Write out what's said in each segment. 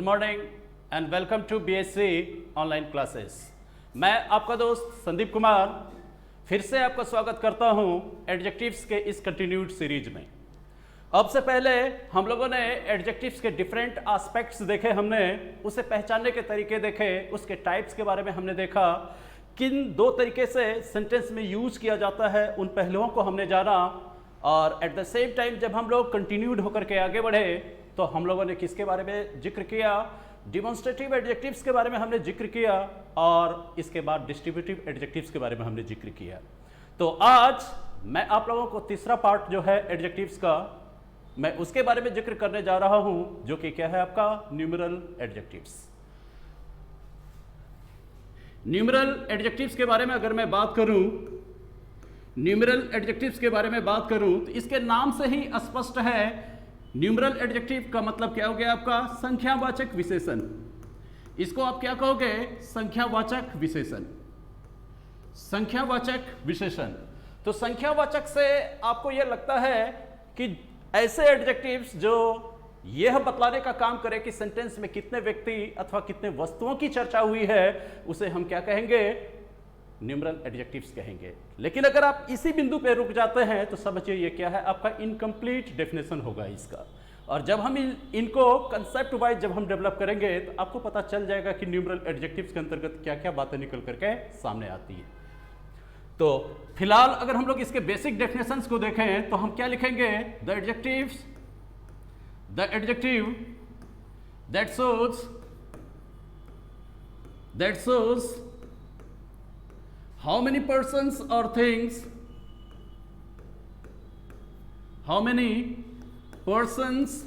Morning and welcome to BSc online classes. मैं आपका दोस्त संदीप कुमार फिर से आपका स्वागत करता हूं एडजेक्टिव्स के इस कंटिन्यूड सीरीज में। अब से पहले हम लोगों ने एडजेक्टिव्स के डिफरेंट एस्पेक्ट्स देखे, हमने उसे पहचानने के तरीके देखे, उसके टाइप्स के बारे में हमने देखा, किन दो तरीके से सेंटेंस में यूज किया जाता है उन पहलुओं को हमने जाना। और एट द सेम टाइम जब हम लोग कंटिन्यूड होकर के आगे बढ़े तो हम लोगों ने किसके बारे में जिक्र किया, डिमॉन्स्ट्रेटिव एडजेक्टिव्स के बारे में हमने जिक्र किया और इसके बाद डिस्ट्रीब्यूटिव एडजेक्टिव्स के बारे में हमने जिक्र किया। तो आज मैं आप लोगों को तीसरा पार्ट जो है एडजेक्टिव्स का, मैं उसके बारे में जिक्र करने जा रहा हूं, जो कि क्या है आपका न्यूमेरल एडजेक्टिव्स। न्यूमेरल एडजेक्टिव्स के बारे में अगर मैं बात करूं, न्यूमेरल एडजेक्टिव्स के बारे में बात करूं तो इसके नाम से ही स्पष्ट है, न्यूमेरल एडजेक्टिव का मतलब क्या हो गया आपका संख्यावाचक विशेषण। इसको आप क्या कहोगे, संख्यावाचक विशेषण, संख्यावाचक विशेषण। तो संख्यावाचक से आपको यह लगता है कि ऐसे एडजेक्टिव्स जो यह बतलाने का काम करे कि सेंटेंस में कितने व्यक्ति अथवा कितने वस्तुओं की चर्चा हुई है, उसे हम क्या कहेंगे, न्यूमेरल एडजेक्टिव्स कहेंगे। लेकिन अगर आप इसी बिंदु पे रुक जाते हैं तो समझिए ये क्या है, आपका इनकम्प्लीट डेफिनेशन होगा इसका। और जब हम इनको कंसेप्ट वाइज जब हम डेवलप करेंगे तो आपको पता चल जाएगा कि न्यूमेरल एडजेक्टिव्स के अंतर्गत क्या क्या बातें निकल करके सामने आती है। तो फिलहाल अगर हम लोग इसके बेसिक डेफिनेशंस को देखें तो हम क्या लिखेंगे, the adjective that shows how many persons or things, how many persons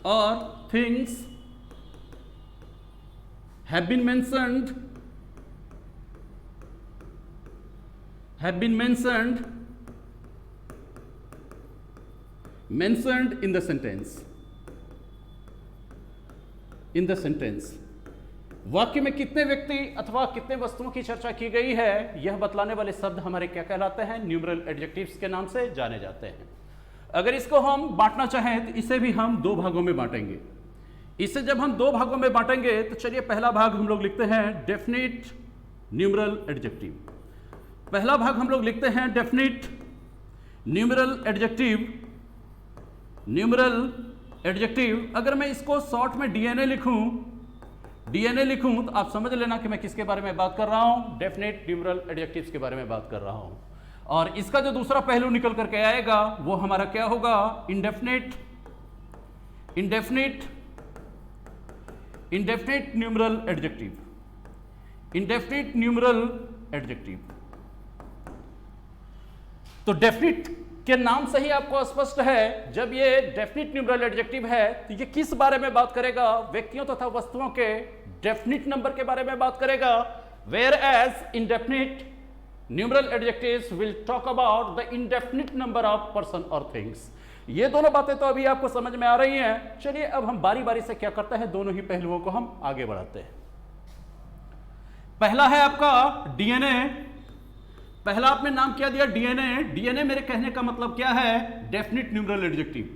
or things have been mentioned in the sentence। वाक्य में कितने व्यक्ति अथवा कितने वस्तुओं की चर्चा की गई है, यह बतलाने वाले शब्द हमारे क्या कहलाते हैं, न्यूमेरल एडजेक्टिव्स के नाम से जाने जाते हैं। अगर इसको हम बांटना चाहें तो इसे भी हम दो भागों में बांटेंगे। इसे जब हम दो भागों में बांटेंगे तो चलिए पहला भाग हम लोग लिखते हैं डेफिनिट न्यूमेरल एडजेक्टिव। पहला भाग हम लोग लिखते हैं डेफिनिट न्यूमेरल एडजेक्टिव। अगर मैं इसको शॉर्ट में डीएनए लिखूं तो आप समझ लेना कि मैं किसके बारे में बात कर रहा हूं, डेफिनेट न्यूमेरल एडजेक्टिव्स के बारे में बात कर रहा हूं। और इसका जो दूसरा पहलू निकल करके आएगा वो हमारा क्या होगा, इंडेफिनिट न्यूमेरल एडजेक्टिव। तो डेफिनिट के नाम से ही आपको स्पष्ट है, जब ये डेफिनिट न्यूमेरल एडजेक्टिव है तो ये किस बारे में बात करेगा, व्यक्तियों तथा वस्तुओं के डेफिनिट नंबर के बारे में बात करेगा। Whereas indefinite numeral adjectives will talk about the indefinite number of person और थिंग्स। ये दोनों बातें तो अभी आपको समझ में आ रही हैं। चलिए अब हम बारी बारी से क्या करते हैं, दोनों ही पहलुओं को हम आगे बढ़ाते हैं। पहला है आपका डीएनए। पहला आपने नाम क्या दिया, डीएनए। डीएनए मेरे कहने का मतलब क्या है, डेफिनिट न्यूमेरल एडजेक्टिव।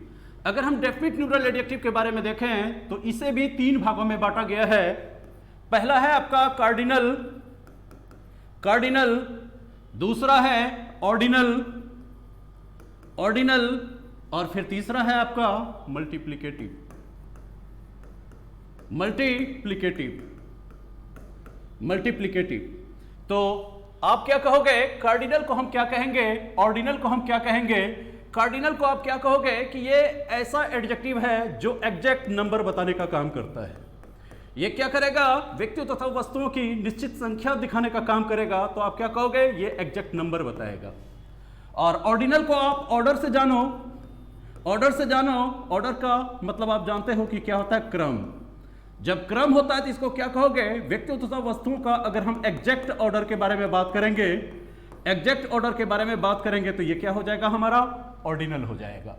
अगर हम डेफिनिट न्यूमेरल एडजेक्टिव के बारे में देखें तो इसे भी तीन भागों में बांटा गया है। पहला है आपका कार्डिनल, दूसरा है ऑर्डिनल, और फिर तीसरा है आपका मल्टीप्लिकेटिव। तो आप क्या कहोगे, कार्डिनल को हम क्या कहेंगे, ऑर्डिनल को हम क्या कहेंगे। कार्डिनल को आप क्या कहोगे कि ये ऐसा एडजेक्टिव है जो एग्जैक्ट नंबर बताने का काम करता है। ये क्या करेगा, व्यक्तियों तथा वस्तुओं की निश्चित संख्या दिखाने का काम करेगा। तो आप क्या कहोगे, ये एग्जैक्ट नंबर बताएगा। और ऑर्डिनल को आप ऑर्डर से जानो। ऑर्डर का मतलब आप जानते हो कि क्या होता है, क्रम। जब क्रम होता है तो इसको क्या कहोगे, व्यक्तियों तथा वस्तुओं का अगर हम एग्जैक्ट ऑर्डर के बारे में बात करेंगे तो ये क्या हो जाएगा, हमारा ऑर्डिनल हो जाएगा।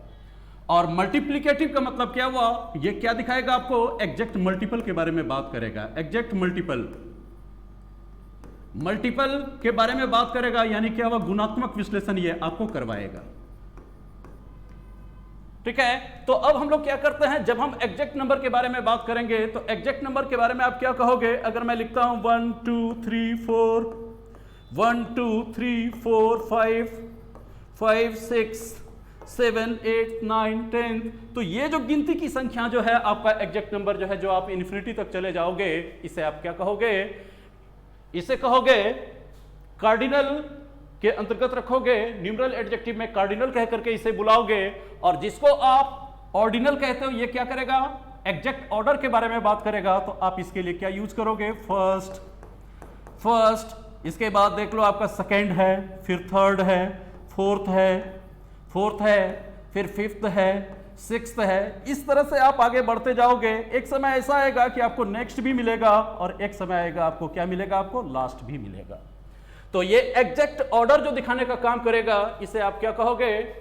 और मल्टीप्लिकेटिव का मतलब क्या हुआ, ये क्या दिखाएगा आपको, एग्जैक्ट मल्टीपल के बारे में बात करेगा। एग्जैक्ट मल्टीपल के बारे में बात करेगा, यानी क्या हुआ, गुणात्मक विश्लेषण ये आपको करवाएगा। ठीक है। तो अब हम लोग क्या करते हैं, जब हम एग्जैक्ट नंबर के बारे में बात करेंगे तो एग्जैक्ट नंबर के बारे में आप क्या कहोगे? अगर मैं लिखता हूं 1 2 3 4 1 2 3 4 5 5 6 7 8 9 10, तो ये जो गिनती की संख्या जो है आपका एग्जैक्ट नंबर जो है, जो आप इन्फिनिटी तक चले जाओगे, इसे आप क्या कहोगे? इसे कहोगे कार्डिनल के अंतर्गत रखोगे, न्यूमरल एडजेक्टिव में कार्डिनल कह करके इसे बुलाओगे। और जिसको आप ऑर्डिनल कहते हो, ये क्या करेगा? एग्जैक्ट ऑर्डर के बारे में बात करेगा। तो आप इसके लिए क्या यूज करोगे? फर्स्ट, इसके बाद देख लो आपका सेकेंड है, फिर थर्ड है, फोर्थ है, फिर फिफ्थ है, सिक्स्थ है। इस तरह से आप आगे बढ़ते जाओगे। एक समय ऐसा आएगा कि आपको नेक्स्ट भी मिलेगा और एक समय आएगा आपको क्या मिलेगा? आपको लास्ट भी मिलेगा। तो ये एग्जैक्ट ऑर्डर जो दिखाने का काम करेगा, इसे आप क्या कहोगे?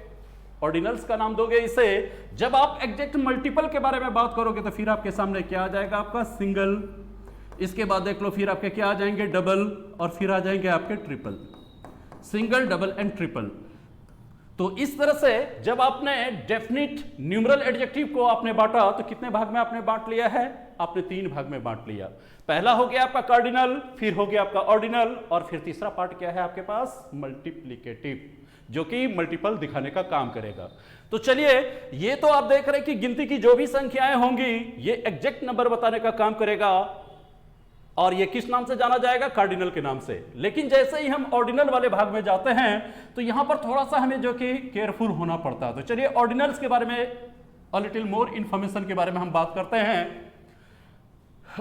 ऑर्डिनल्स का नाम दोगे इसे। जब आप एग्जैक्ट मल्टीपल के बारे में बात करोगे तो फिर आपके सामने क्या आ जाएगा? आपका सिंगल। इसके बाद देख लो फिर आपके क्या आ जाएंगे? डबल, और फिर आ जाएंगे आपके triple. Single, double and triple. तो इस तरह से जब आपने डेफिनिट न्यूमरल एडजेक्टिव को आपने बांटा, तो कितने भाग में आपने बांट लिया है? आपने 3 भाग में बांट लिया। पहला हो गया आपका कार्डिनल, फिर हो गया आपका ऑर्डिनल, और फिर तीसरा पार्ट क्या है आपके पास? मल्टीप्लिकेटिव, जो कि मल्टीपल दिखाने का काम करेगा। तो चलिए, ये तो आप देख रहे हैं कि गिनती की जो भी संख्याएं होंगी ये एग्जैक्ट नंबर बताने का काम करेगा, और ये किस नाम से जाना जाएगा? कार्डिनल के नाम से। लेकिन जैसे ही हम ऑर्डिनल वाले भाग में जाते हैं तो यहां पर थोड़ा सा हमें जो कि केयरफुल होना पड़ता है। तो चलिए ऑर्डिनल्स के बारे में अ लिटिल मोर इंफॉर्मेशन के बारे में हम बात करते हैं।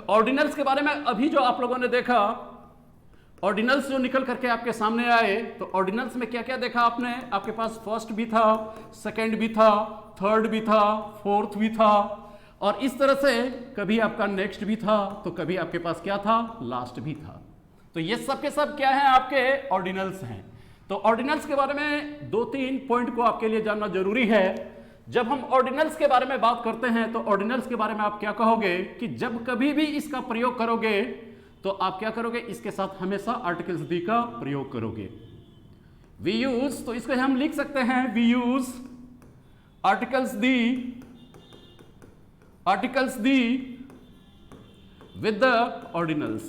ऑर्डिनल्स के बारे में अभी जो आप लोगों ने देखा, ऑर्डिनल्स जो निकल करके आपके सामने आए, तो ऑर्डिनल्स में क्या क्या देखा आपने? आपके पास फर्स्ट भी था, सेकेंड भी था, थर्ड भी था, फोर्थ भी था, और इस तरह से कभी आपका नेक्स्ट भी था, तो कभी आपके पास क्या था? लास्ट भी था। तो ये सब के सब क्या हैं? आपके ऑर्डिनल्स हैं। तो ऑर्डिनल्स के बारे में 2-3 पॉइंट को आपके लिए जानना जरूरी है। जब हम ऑर्डिनल्स के बारे में बात करते हैं तो ऑर्डिनल्स के बारे में आप क्या कहोगे? कि जब कभी भी इसका प्रयोग करोगे तो आप क्या करोगे? इसके साथ हमेशा आर्टिकल्स दी का प्रयोग करोगे। वी यूज, तो इसको हम लिख सकते हैं, we use articles the with the ordinals,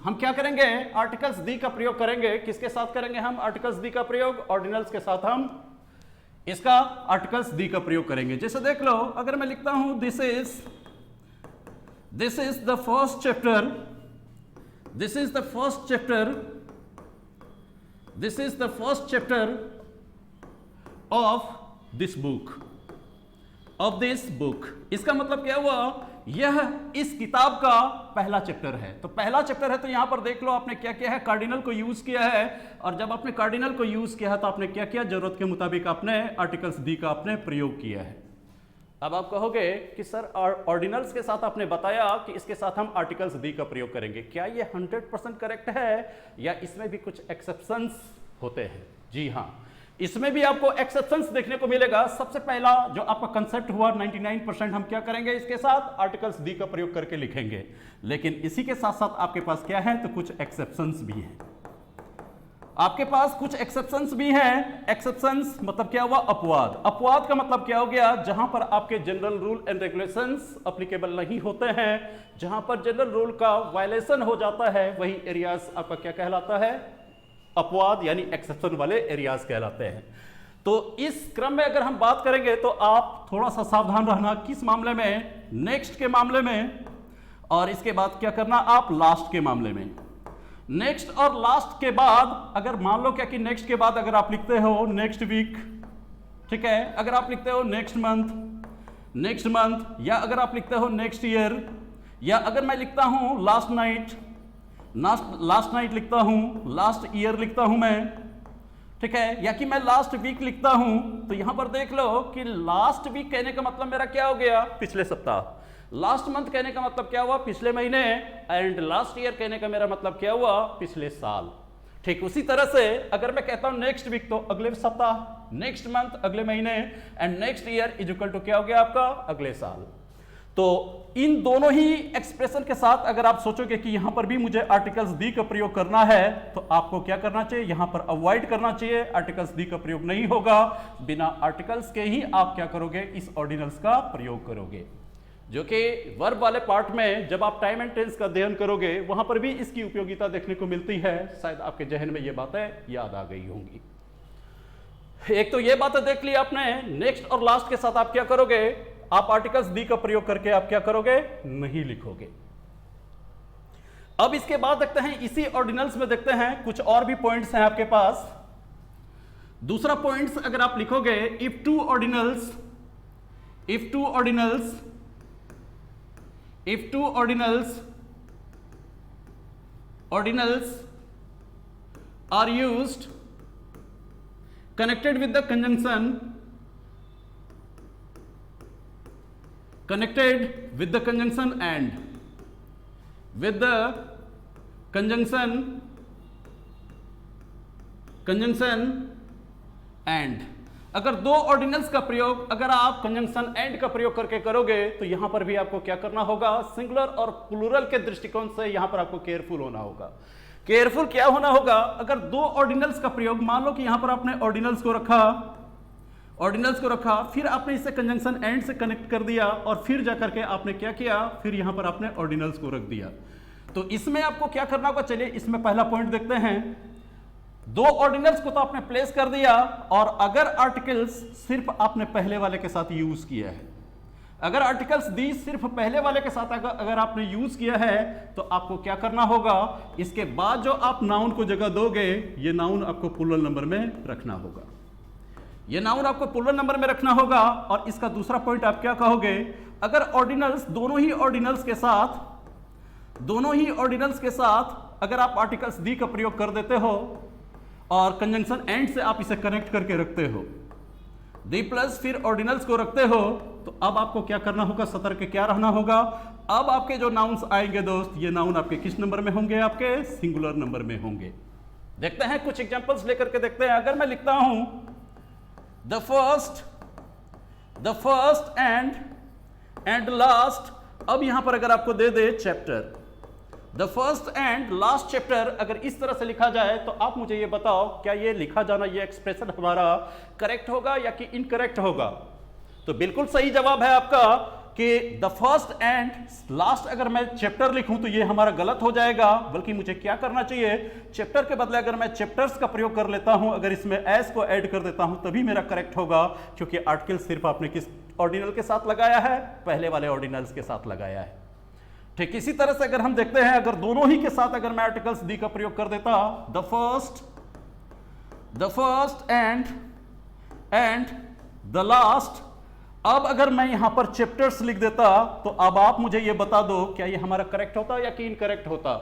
हम क्या करेंगे? आर्टिकल्स दी का प्रयोग करेंगे। किसके साथ करेंगे हम आर्टिकल्स दी का प्रयोग? ऑर्डिनल्स के साथ हम इसका आर्टिकल्स दी का प्रयोग करेंगे। जैसे देख लो, अगर मैं लिखता हूं this is the first chapter, this is the first chapter of this book. इसका मतलब क्या हुआ? यह इस किताब का पहला चैप्टर है। तो पहला चैप्टर है, तो यहां पर देख लो आपने क्या किया है? कार्डिनल को यूज किया है। और जब आपने कार्डिनल को यूज किया है तो आपने क्या किया? जरूरत के मुताबिक आपने आर्टिकल्स दी का आपने प्रयोग किया है। अब आप कहोगे कि सर ऑर्डिनल्स के साथ आपने बताया कि इसके साथ हम आर्टिकल्स दी का प्रयोग करेंगे, क्या ये 100% करेक्ट है या इसमें भी कुछ एक्सेप्शंस होते हैं? जी हाँ, इसमें भी आपको एक्सेप्शंस देखने को मिलेगा। सबसे पहला जो आपका कंसेप्ट हुआ 99% हम क्या करेंगे? इसके साथ आर्टिकल्स दी का प्रयोग करके लिखेंगे। लेकिन इसी के साथ साथ आपके पास क्या है? तो कुछ एक्सेप्शंस भी हैं। आपके पास कुछ एक्सेप्शंस भी हैं। एक्सेप्शंस मतलब क्या हुआ? अपवाद। अपवाद का मतलब क्या हो गया? जहां पर आपके general rule and regulations applicable नहीं होते हैं, जहां पर जनरल रूल का वायलेशन हो जाता है, वही एरियाज आपका क्या कहलाता है? अपवाद, यानी एक्सेप्शन वाले एरियाज कहलाते हैं। तो इस क्रम में अगर हम बात करेंगे तो आप थोड़ा सा सावधान रहना। किस मामले में? नेक्स्ट के मामले में, और इसके बाद क्या करना? आप लास्ट के मामले में। नेक्स्ट और लास्ट के बाद अगर मान लो क्या कि नेक्स्ट के बाद अगर आप लिखते हो नेक्स्ट वीक, ठीक है, अगर आप लिखते हो नेक्स्ट मंथ, या अगर आप लिखते हो नेक्स्ट ईयर, या अगर मैं लिखता हूं लास्ट नाइट लिखता हूं, लास्ट ईयर लिखता हूं मैं, ठीक है, या कि मैं लास्ट वीक लिखता हूं, तो यहां पर देख लो कि लास्ट वीक कहने का मतलब मेरा क्या हो गया? पिछले सप्ताह। लास्ट मंथ कहने का मतलब क्या हुआ? पिछले महीने। एंड लास्ट ईयर कहने का मेरा मतलब क्या हुआ? पिछले साल। ठीक उसी तरह से अगर मैं कहता हूं नेक्स्ट वीक तो अगले सप्ताह, नेक्स्ट मंथ अगले महीने, and next year is equal to क्या हो गया आपका? अगले साल। तो इन दोनों ही एक्सप्रेशन के साथ अगर आप सोचोगे कि यहां पर भी मुझे आर्टिकल्स दी का प्रयोग करना है, तो आपको क्या करना चाहिए, यहां पर अवॉइड करना चाहिए, आर्टिकल्स दी का प्रयोग नहीं होगा। बिना आर्टिकल्स के ही आप क्या करोगे, इस ऑर्डिनल्स का प्रयोग करोगे, जो कि वर्ब वाले पार्ट में जब आप टाइम एंड टेंस का अध्ययन करोगे वहां पर भी इसकी उपयोगिता देखने को मिलती है। शायद आपके जहन में ये बातें याद आ गई होंगी। एक तो ये बातें देख ली आपने। नेक्स्ट और लास्ट के साथ आप क्या करोगे, आप आर्टिकल्स दी का प्रयोग करके आप क्या करोगे, नहीं लिखोगे। अब इसके बाद देखते हैं, इसी ऑर्डिनल्स में देखते हैं कुछ और भी पॉइंट्स हैं आपके पास। दूसरा पॉइंट्स अगर आप लिखोगे, if two ordinals are used connected with the conjunction and with the conjunction and अगर दो ऑर्डिनल्स का प्रयोग अगर आप कंजंक्शन एंड का प्रयोग करके करोगे तो यहां पर भी आपको क्या करना होगा, सिंगुलर और प्लूरल के दृष्टिकोण से यहां पर आपको केयरफुल होना होगा। केयरफुल क्या होना होगा, अगर दो ऑर्डिनल्स का प्रयोग, मान लो कि यहां पर आपने ऑर्डिनल्स को रखा, फिर आपने इसे कंजंक्शन एंड से कनेक्ट कर दिया और फिर जाकर के आपने क्या किया, फिर यहां पर आपने ऑर्डिनल्स को रख दिया। तो इसमें आपको क्या करना होगा, चलिए इसमें पहला पॉइंट देखते हैं। दो ऑर्डिनल्स को तो आपने प्लेस कर दिया, और अगर आर्टिकल्स सिर्फ आपने पहले वाले के साथ यूज किया है, अगर आर्टिकल्स दी सिर्फ पहले वाले के साथ अगर आपने यूज किया है, तो आपको क्या करना होगा, इसके बाद जो आप नाउन को जगह दोगे, ये नाउन आपको प्लूरल नंबर में रखना होगा, ये नाउन आपको प्लूरल नंबर में रखना होगा। और इसका दूसरा पॉइंट आप क्या कहोगे, अगर ऑर्डिनल्स दोनों ही ऑर्डिनल्स के साथ अगर आप आर्टिकल्स दी का प्रयोग कर देते हो और कंजंक्शन एंड से आप इसे कनेक्ट करके रखते हो, दी प्लस फिर ऑर्डिनल्स को रखते हो, तो अब आपको क्या करना होगा, सतर्क क्या रहना होगा। अब आपके जो नाउन्स आएंगे दोस्त, ये नाउन आपके किस नंबर में होंगे, आपके सिंगुलर नंबर में होंगे। देखते हैं कुछ एग्जांपल्स लेकर के देखते हैं। अगर मैं लिखता हूं द फर्स्ट एंड लास्ट, अब यहां पर अगर आपको दे दे chapter, the first and last chapter, अगर इस तरह से लिखा जाए तो आप मुझे ये बताओ, क्या ये लिखा जाना, ये एक्सप्रेशन हमारा करेक्ट होगा या कि इनकरेक्ट होगा। तो बिल्कुल सही जवाब है आपका कि द फर्स्ट एंड लास्ट अगर मैं चैप्टर लिखूं तो ये हमारा गलत हो जाएगा। बल्कि मुझे क्या करना चाहिए, चैप्टर के बदले अगर मैं चैप्टर्स का प्रयोग कर लेता हूं, अगर इसमें एस को ऐड कर देता हूं, तभी मेरा करेक्ट होगा, क्योंकि आर्टिकल सिर्फ आपने किस ऑर्डिनल के साथ लगाया है, पहले वाले ऑर्डिनल्स के साथ लगाया है। ठीक इसी तरह से अगर हम देखते हैं, अगर दोनों ही के साथ अगर मैं आर्टिकल्स दी का प्रयोग कर देता, the first and the last, अब अगर मैं यहां पर चैप्टर्स लिख देता, तो अब आप मुझे ये बता दो, क्या ये हमारा करेक्ट होता या कि इनकरेक्ट होता।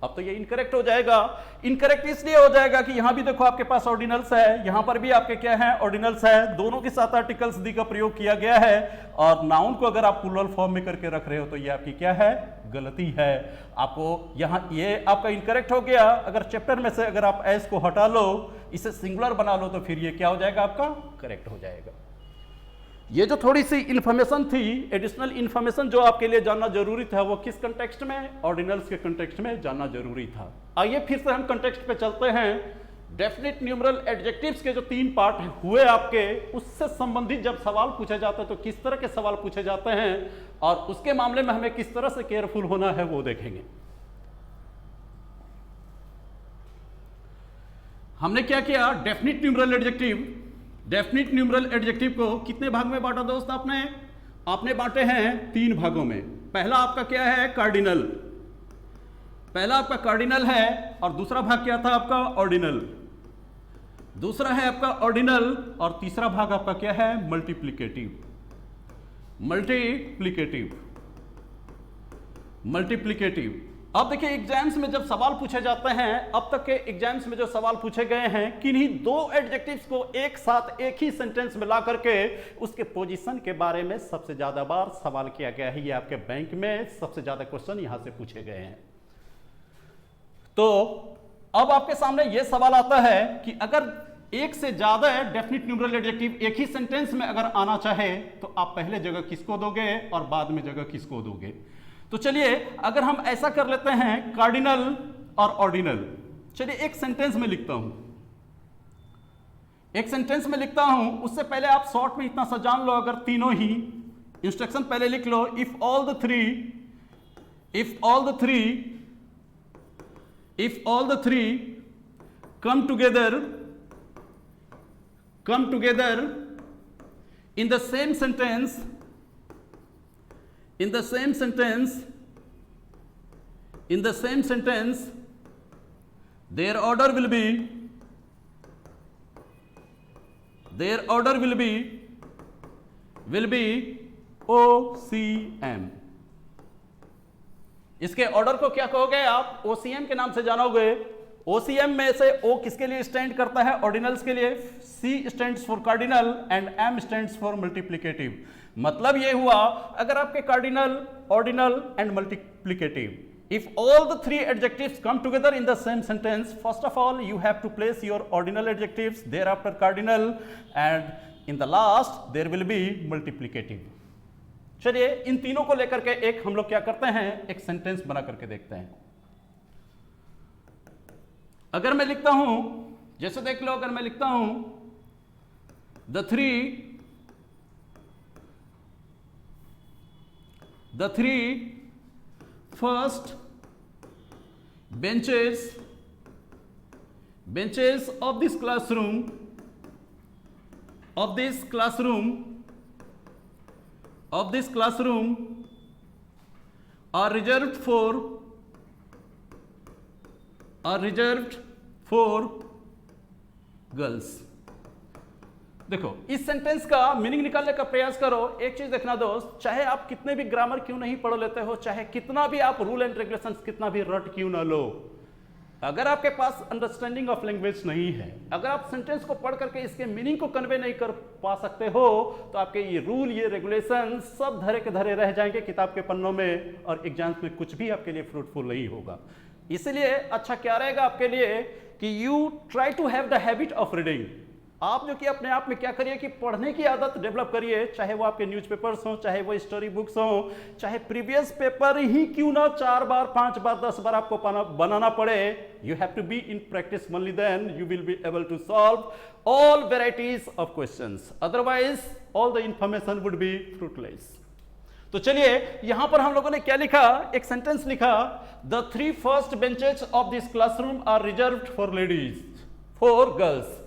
अब तो ये इनकरेक्ट हो जाएगा। इनकरेक्ट इसलिए हो जाएगा कि यहां भी देखो आपके पास ऑर्डिनल्स है, यहां पर भी आपके क्या है, ऑर्डिनल्स है, दोनों के साथ आर्टिकल्स दी का प्रयोग किया गया है, और नाउन को अगर आप प्लूरल फॉर्म में करके रख रहे हो तो ये आपकी क्या है, गलती है। आपको यहां ये आपका इनकरेक्ट हो गया। अगर चैप्टर में से अगर आप एस को हटा लो, इसे सिंगुलर बना लो, तो फिर ये क्या हो जाएगा, आपका करेक्ट हो जाएगा। ये जो थोड़ी सी इन्फॉर्मेशन थी, एडिशनल इन्फॉर्मेशन जो आपके लिए जानना जरूरी था, वो किस कंटेक्स्ट में, ऑर्डिनल्स के कंटेक्स्ट में जानना जरूरी था। आइए फिर से हम कंटेक्स्ट पे चलते हैं। डेफिनेट न्यूमरल एडजेक्टिव्स के जो 3 पार्ट हुए आपके, उससे संबंधित जब सवाल पूछे जाते हैं तो किस तरह के सवाल पूछे जाते हैं, और उसके मामले में हमें किस तरह से केयरफुल होना है, वो देखेंगे। हमने क्या किया, डेफिनेट न्यूमरल एडजेक्टिव को कितने भाग में बांटा दोस्त, आपने बांटे हैं 3 भागों में। पहला आपका क्या है, कार्डिनल, पहला आपका कार्डिनल है, और दूसरा भाग क्या था आपका, ऑर्डिनल। दूसरा है आपका ऑर्डिनल, और तीसरा भाग आपका क्या है, मल्टीप्लिकेटिव। अब देखिए एग्जाम्स में जब सवाल पूछे जाते हैं, अब तक के एग्जाम्स में जो सवाल पूछे गए हैं, किन्हीं 2 एडजेक्टिव्स को एक साथ एक ही सेंटेंस में ला करके उसके पोजीशन के बारे में सबसे ज्यादा बार सवाल किया गया है। ये आपके बैंक में सबसे ज्यादा क्वेश्चन यहां से पूछे गए हैं। तो अब आपके सामने यह सवाल आता है कि अगर एक से ज्यादा डेफिनिट न्यूमरल एडजेक्टिव एक ही सेंटेंस में अगर आना चाहे तो आप पहले जगह किसको दोगे और बाद में जगह किसको दोगे। तो चलिए अगर हम ऐसा कर लेते हैं कार्डिनल और ऑर्डिनल, चलिए एक सेंटेंस में लिखता हूं, एक सेंटेंस में लिखता हूं, उससे पहले आप शॉर्ट में इतना सा जान लो, अगर तीनों ही इंस्ट्रक्शन पहले लिख लो। If all the three come together in the same sentence, their order will be OCM। इसके ऑर्डर को क्या कहोगे आप? OCM के नाम से जानोगे। OCM में से O किसके लिए स्टैंड करता है? ऑर्डिनल्स के लिए। C stands for cardinal and M stands for multiplicative. मतलब ये हुआ अगर आपके cardinal, ordinal and multiplicative, if all the three adjectives come together in the same sentence, first of all you have to place your ordinal adjectives, thereafter cardinal, and in the last there will be multiplicative। चलिए इन तीनों को लेकर के एक हम लोग क्या करते हैं, एक सेंटेंस बना करके देखते हैं। अगर मैं लिखता हूं, जैसे देख लो, अगर मैं लिखता हूं the three first benches of this classroom are reserved for girls. देखो इस सेंटेंस का मीनिंग निकालने का प्रयास करो। एक चीज देखना दोस्त, चाहे आप कितने भी ग्रामर क्यों नहीं पढ़ लेते हो, चाहे कितना भी आप रूल एंड रेगुलेशंस कितना भी रट क्यों ना लो, अगर आपके पास अंडरस्टैंडिंग ऑफ लैंग्वेज नहीं है, अगर आप सेंटेंस को पढ़ करके इसके मीनिंग को कन्वे नहीं कर पा सकते हो, तो आपके ये रूल, ये रेगुलेशन सब धरे के धरे रह जाएंगे किताब के पन्नों में, और एग्जाम्स में कुछ भी आपके लिए फ्रूटफुल नहीं होगा। इसलिए अच्छा क्या रहेगा आपके लिए कि you try to have the habit of reading. आप जो कि अपने आप में क्या करिए कि पढ़ने की आदत डेवलप करिए, चाहे वो आपके न्यूज़पेपर्स हों, चाहे वो स्टोरी बुक्स हों, चाहे प्रीवियस पेपर ही क्यों ना 4 बार 5 बार 10 बार आपको बनाना पड़े। You have to be in practice, only then you will be able to solve all varieties of questions, otherwise all the information would be fruitless. तो चलिए यहां पर हम लोगों ने क्या लिखा, एक सेंटेंस लिखा, the 3 first benches of this classroom are reserved for ladies, for girls.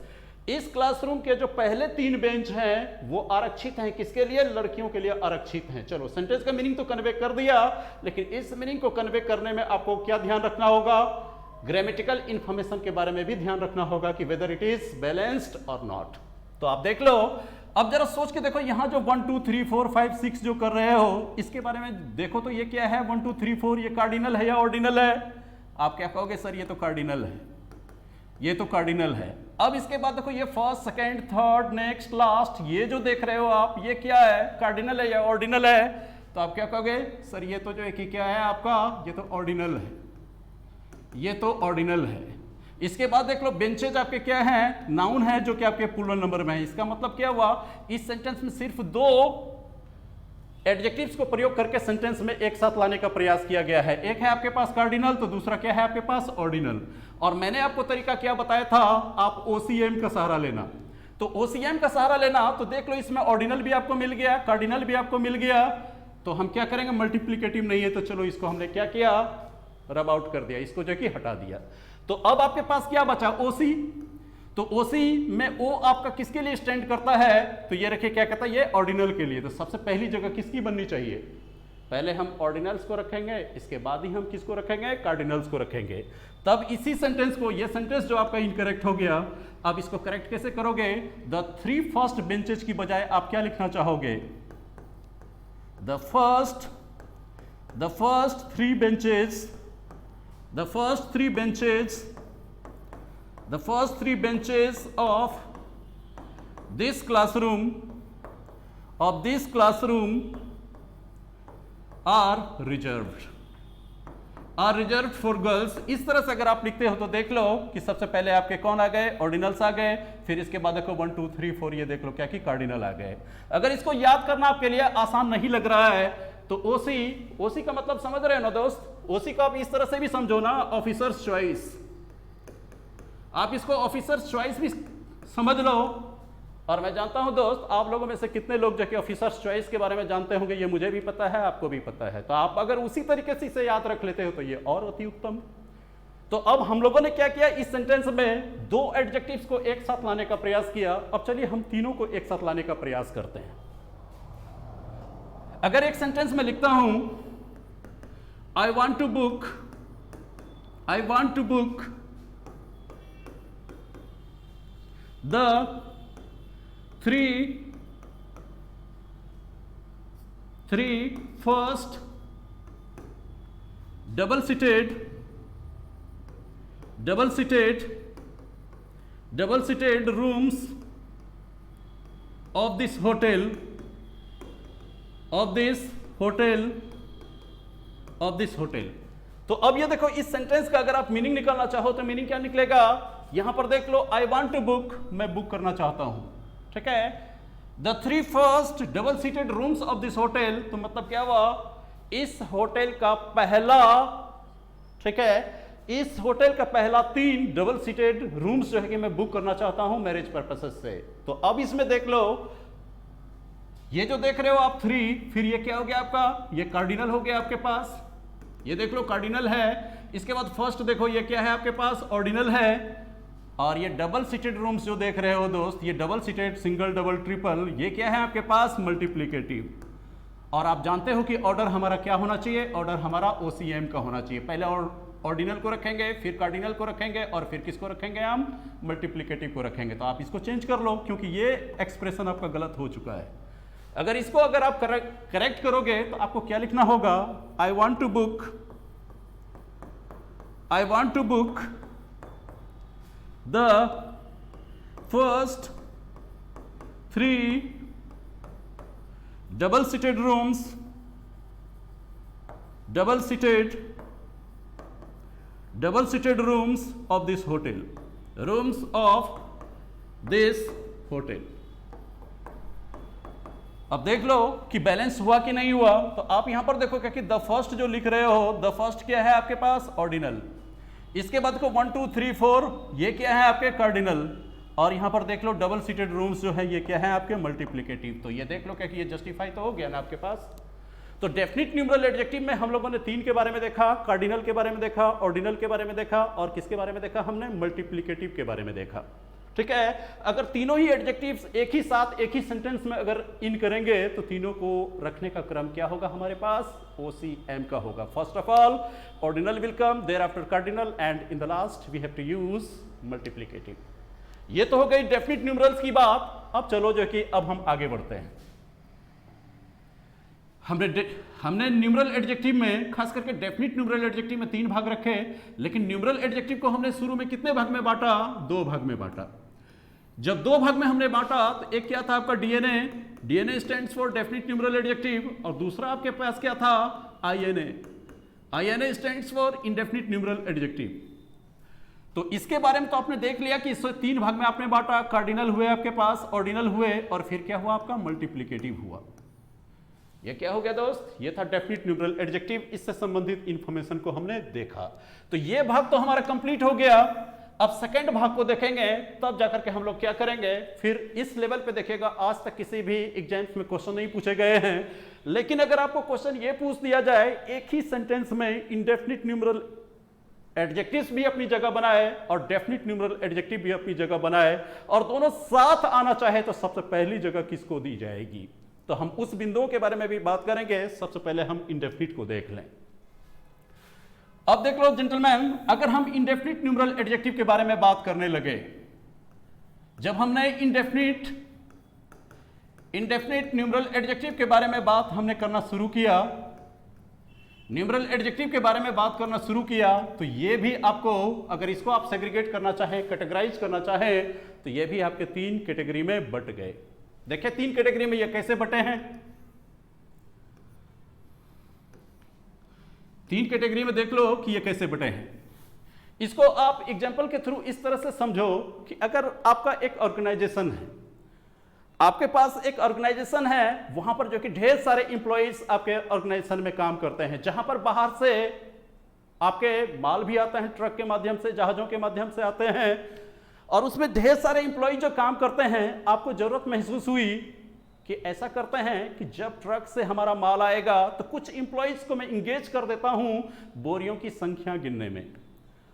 इस क्लासरूम के जो पहले 3 बेंच हैं वो आरक्षित हैं, किसके लिए? लड़कियों के लिए आरक्षित हैं। चलो सेंटेंस का मीनिंग तो कन्वे कर दिया, लेकिन इस मीनिंग को कन्वे करने में आपको क्या ध्यान रखना होगा? ग्रामेटिकल इंफॉर्मेशन के बारे में भी ध्यान रखना होगा कि वेदर इट इज बैलेंस्ड और नॉट। तो आप देख लो, अब जरा सोच के देखो, यहां जो 1 2 3 4 5 6 जो कर रहे हो, इसके बारे में देखो तो ये क्या है? 1 2 3 4 ये कार्डिनल है या ऑर्डिनल है? आप क्या कहोगे? सर ये तो कार्डिनल है, ये तो कार्डिनल है। अब इसके बाद देखो ये first, second, third, next, last, ये जो देख रहे हो आप, ये क्या है? कार्डिनल है या ऑर्डिनल है? तो आप क्या कहोगे? सर ये तो जो है कि क्या है आपका, ये तो ऑर्डिनल है, ये तो ऑर्डिनल है। इसके बाद देख लो बेंचेज आपके क्या हैं? नाउन है जो कि आपके प्लूरल नंबर में है। इसका मतलब क्या हुआ? इस सेंटेंस में सिर्फ 2 एडजेक्टिव्स को प्रयोग करके सेंटेंस में एक साथ लाने का प्रयास किया गया है। एक है आपके पास कार्डिनल, तो दूसरा क्या है आपके पास? ऑर्डिनल। और मैंने आपको तरीका क्या बताया था? आप OCM का सहारा लेना। तो OCM का सहारा लेना, तो देख लो इसमें ऑर्डिनल भी आपको मिल गया, कार्डिनल भी आपको मिल गया। तो हम क्या करेंगे? मल्टीप्लिकेटिव नहीं है, तो चलो इसको हमने क्या किया? रब आउट कर दिया, इसको जो कि हटा दिया। तो अब आपके पास क्या बचा? OC। तो OC में O आपका किसके लिए स्टैंड करता है? तो ये रखिए क्या कहता है? ये ऑर्डिनल के लिए। तो सबसे पहली जगह किसकी बननी चाहिए? पहले हम ऑर्डिनल्स को रखेंगे, इसके बाद ही हम किसको रखेंगे? कार्डिनल्स को रखेंगे। तब इसी सेंटेंस को, ये सेंटेंस जो आपका इनकरेक्ट हो गया, अब इसको करेक्ट कैसे करोगे? द 3 फर्स्ट बेंचेज की बजाय आप क्या लिखना चाहोगे? The first 3 benches of this classroom are are reserve for girls. इस तरह से अगर आप लिखते हो तो देख लो कि सबसे पहले आपके कौन आ गए, ऑर्डिनल्स आ गए, फिर इसके बाद देखो 1 2 3 4 ये देख लो क्या कि कार्डिनल आ गए। अगर इसको याद करना आपके लिए आसान नहीं लग रहा है तो ओसी का मतलब समझ रहे हो ना दोस्त, ओसी को आप इस तरह से भी समझो ना, ऑफिसर्स चॉइस। आप इसको ऑफिसर्स चॉइस भी समझ लो। और मैं जानता हूं दोस्त आप लोगों में से कितने लोग जो कि ऑफिसर्स चॉइस के बारे में जानते होंगे, ये मुझे भी पता है, आपको भी पता है। तो आप अगर उसी तरीके से इसे याद रख लेते हो तो ये और अति उत्तम। तो अब हम लोगों ने क्या किया, इस सेंटेंस में दो एडजेक्टिव्स को एक साथ लाने का प्रयास किया। अब चलिए हम तीनों को एक साथ लाने का प्रयास करते हैं। अगर एक सेंटेंस में लिखता हूं I want to book the three first double seated rooms of this hotel तो अब ये देखो इस सेंटेंस का अगर आप मीनिंग निकालना चाहो तो मीनिंग क्या निकलेगा, यहां पर देख लो आई वांट टू बुक, मैं बुक करना चाहता हूं, ठीक है। The 3 first double seated rooms of this hotel, तो मतलब क्या हुआ, इस होटल का पहला, ठीक है, इस होटल का पहला 3 डबल सीटेड रूम्स जो है कि मैं बुक करना चाहता हूं मैरिज पर्पसेस से। तो अब इसमें देख लो, ये जो देख रहे हो आप 3, फिर ये क्या हो गया आपका, ये कार्डिनल हो गया आपके पास, ये देख लो कार्डिनल है। इसके बाद फर्स्ट देखो ये क्या है आपके पास, ऑर्डिनल है। और ये डबल सीटेड रूम्स जो देख रहे हो दोस्त, ये double seated, single, double, triple, ये क्या है आपके पास, मल्टीप्लिकेटिव। और आप जानते हो कि ऑर्डर हमारा क्या होना चाहिए, ऑर्डर हमारा ओसीएम का होना चाहिए। पहले ऑर्डिनल को रखेंगे, फिर कार्डिनल को रखेंगे, और फिर किसको रखेंगे, हम मल्टीप्लिकेटिव को रखेंगे। तो आप इसको चेंज कर लो क्योंकि ये एक्सप्रेशन आपका गलत हो चुका है। अगर इसको अगर आप करेक्ट करोगे तो आपको क्या लिखना होगा, I want to book the first 3 double seated rooms of this hotel, अब देख लो कि बैलेंस हुआ कि नहीं हुआ। तो आप यहां पर देखो क्या कि द फर्स्ट जो लिख रहे हो, द फर्स्ट क्या है आपके पास, ऑर्डिनल। इसके बाद को 1 2 3 4 ये क्या है आपके कार्डिनल, और यहां पर देख लो डबल सीटेड रूम्स जो है ये क्या है आपके मल्टीप्लिकेटिव। तो ये देख लो क्या कि ये जस्टिफाई तो हो गया ना आपके पास। तो डेफिनिट न्यूमरल एडजेक्टिव में हम लोगों ने 3 के बारे में देखा, कार्डिनल के बारे में देखा, ऑर्डिनल के बारे में देखा, और किसके बारे में देखा, हमने मल्टीप्लिकेटिव के बारे में देखा, ठीक है। अगर तीनों ही एडजेक्टिव्स एक ही साथ एक ही सेंटेंस में अगर इन करेंगे तो तीनों को रखने का क्रम क्या होगा हमारे पास, OCM का होगा। First of all ordinal will come, thereafter cardinal, and in the last we have to use multiplicative. ये तो हो गई डेफिनिट न्यूमरल्स की बात। अब चलो जो कि अब हम आगे बढ़ते हैं। हमने न्यूमरल एडजेक्टिव में, खास करके डेफिनिट न्यूमरल एडजेक्टिव में 3 भाग रखे, लेकिन न्यूमरल एडजेक्टिव को हमने शुरू में कितने भाग में बांटा, 2 भाग में बांटा। जब 2 भाग में हमने बांटा तो एक क्या था आपका DNA stands for definite numeral adjective, और दूसरा आपके पास क्या था, INA stands for indefinite numeral adjective. तो इसके बारे में तो आपने देख लिया कि इससे 3 भाग में आपने बांटा, कार्डिनल हुए आपके पास, ऑर्डिनल हुए, और फिर क्या हुआ आपका मल्टीप्लिकेटिव हुआ। ये क्या हो गया दोस्त, ये था डेफिनिट न्यूमरल एडजेक्टिव। इससे संबंधित इंफॉर्मेशन को हमने देखा। तो ये भाग तो हमारा कंप्लीट हो गया। अब सेकंड भाग को देखेंगे, तब जाकर के हम लोग क्या करेंगे, फिर इस लेवल पे देखेगा। आज तक किसी भी एग्जाम्स में क्वेश्चन नहीं पूछे गए हैं, लेकिन अगर आपको क्वेश्चन ये पूछ दिया जाए एक ही सेंटेंस में इंडेफिनिट न्यूमरल एडजेक्टिव्स भी अपनी जगह बनाए और डेफिनिट न्यूमरल एडजेक्टिव भी अपनी जगह बनाए, और दोनों साथ आना चाहे तो सबसे पहली जगह किसको दी जाएगी। तो हम उस बिंदुओं के बारे में भी बात करेंगे। सबसे पहले हम इंडेफिनिट को देख लें। अब देख लो जेंटलमैन, अगर हम इंडेफिनिट न्यूमरल एडजेक्टिव के बारे में बात करने लगे, जब हमने इंडेफिनिट न्यूमरल एडजेक्टिव के बारे में बात हमने करना शुरू किया, न्यूमरल एडजेक्टिव के बारे में बात करना शुरू किया, तो ये भी आपको, अगर इसको आप सेग्रीगेट करना चाहें, कैटेगराइज करना चाहें, तो ये भी आपके 3 कैटेगरी में बट गए। देखिए 3 कैटेगरी में ये कैसे बटे हैं। 3 कैटेगरी में देख लो कि ये कैसे बटे हैं। इसको आप एग्जाम्पल के थ्रू इस तरह से समझो कि अगर आपका एक ऑर्गेनाइजेशन है, आपके पास एक ऑर्गेनाइजेशन है, वहां पर जो कि ढेर सारे इंप्लॉइज आपके ऑर्गेनाइजेशन में काम करते हैं, जहां पर बाहर से आपके माल भी आता है, ट्रक के माध्यम से, जहाजों के माध्यम से आते हैं, और उसमें ढेर सारे इंप्लॉइज जो काम करते हैं। आपको जरूरत महसूस हुई कि ऐसा करते हैं कि जब ट्रक से हमारा माल आएगा तो कुछ इंप्लॉइज को मैं इंगेज कर देता हूं बोरियों की संख्या गिनने में।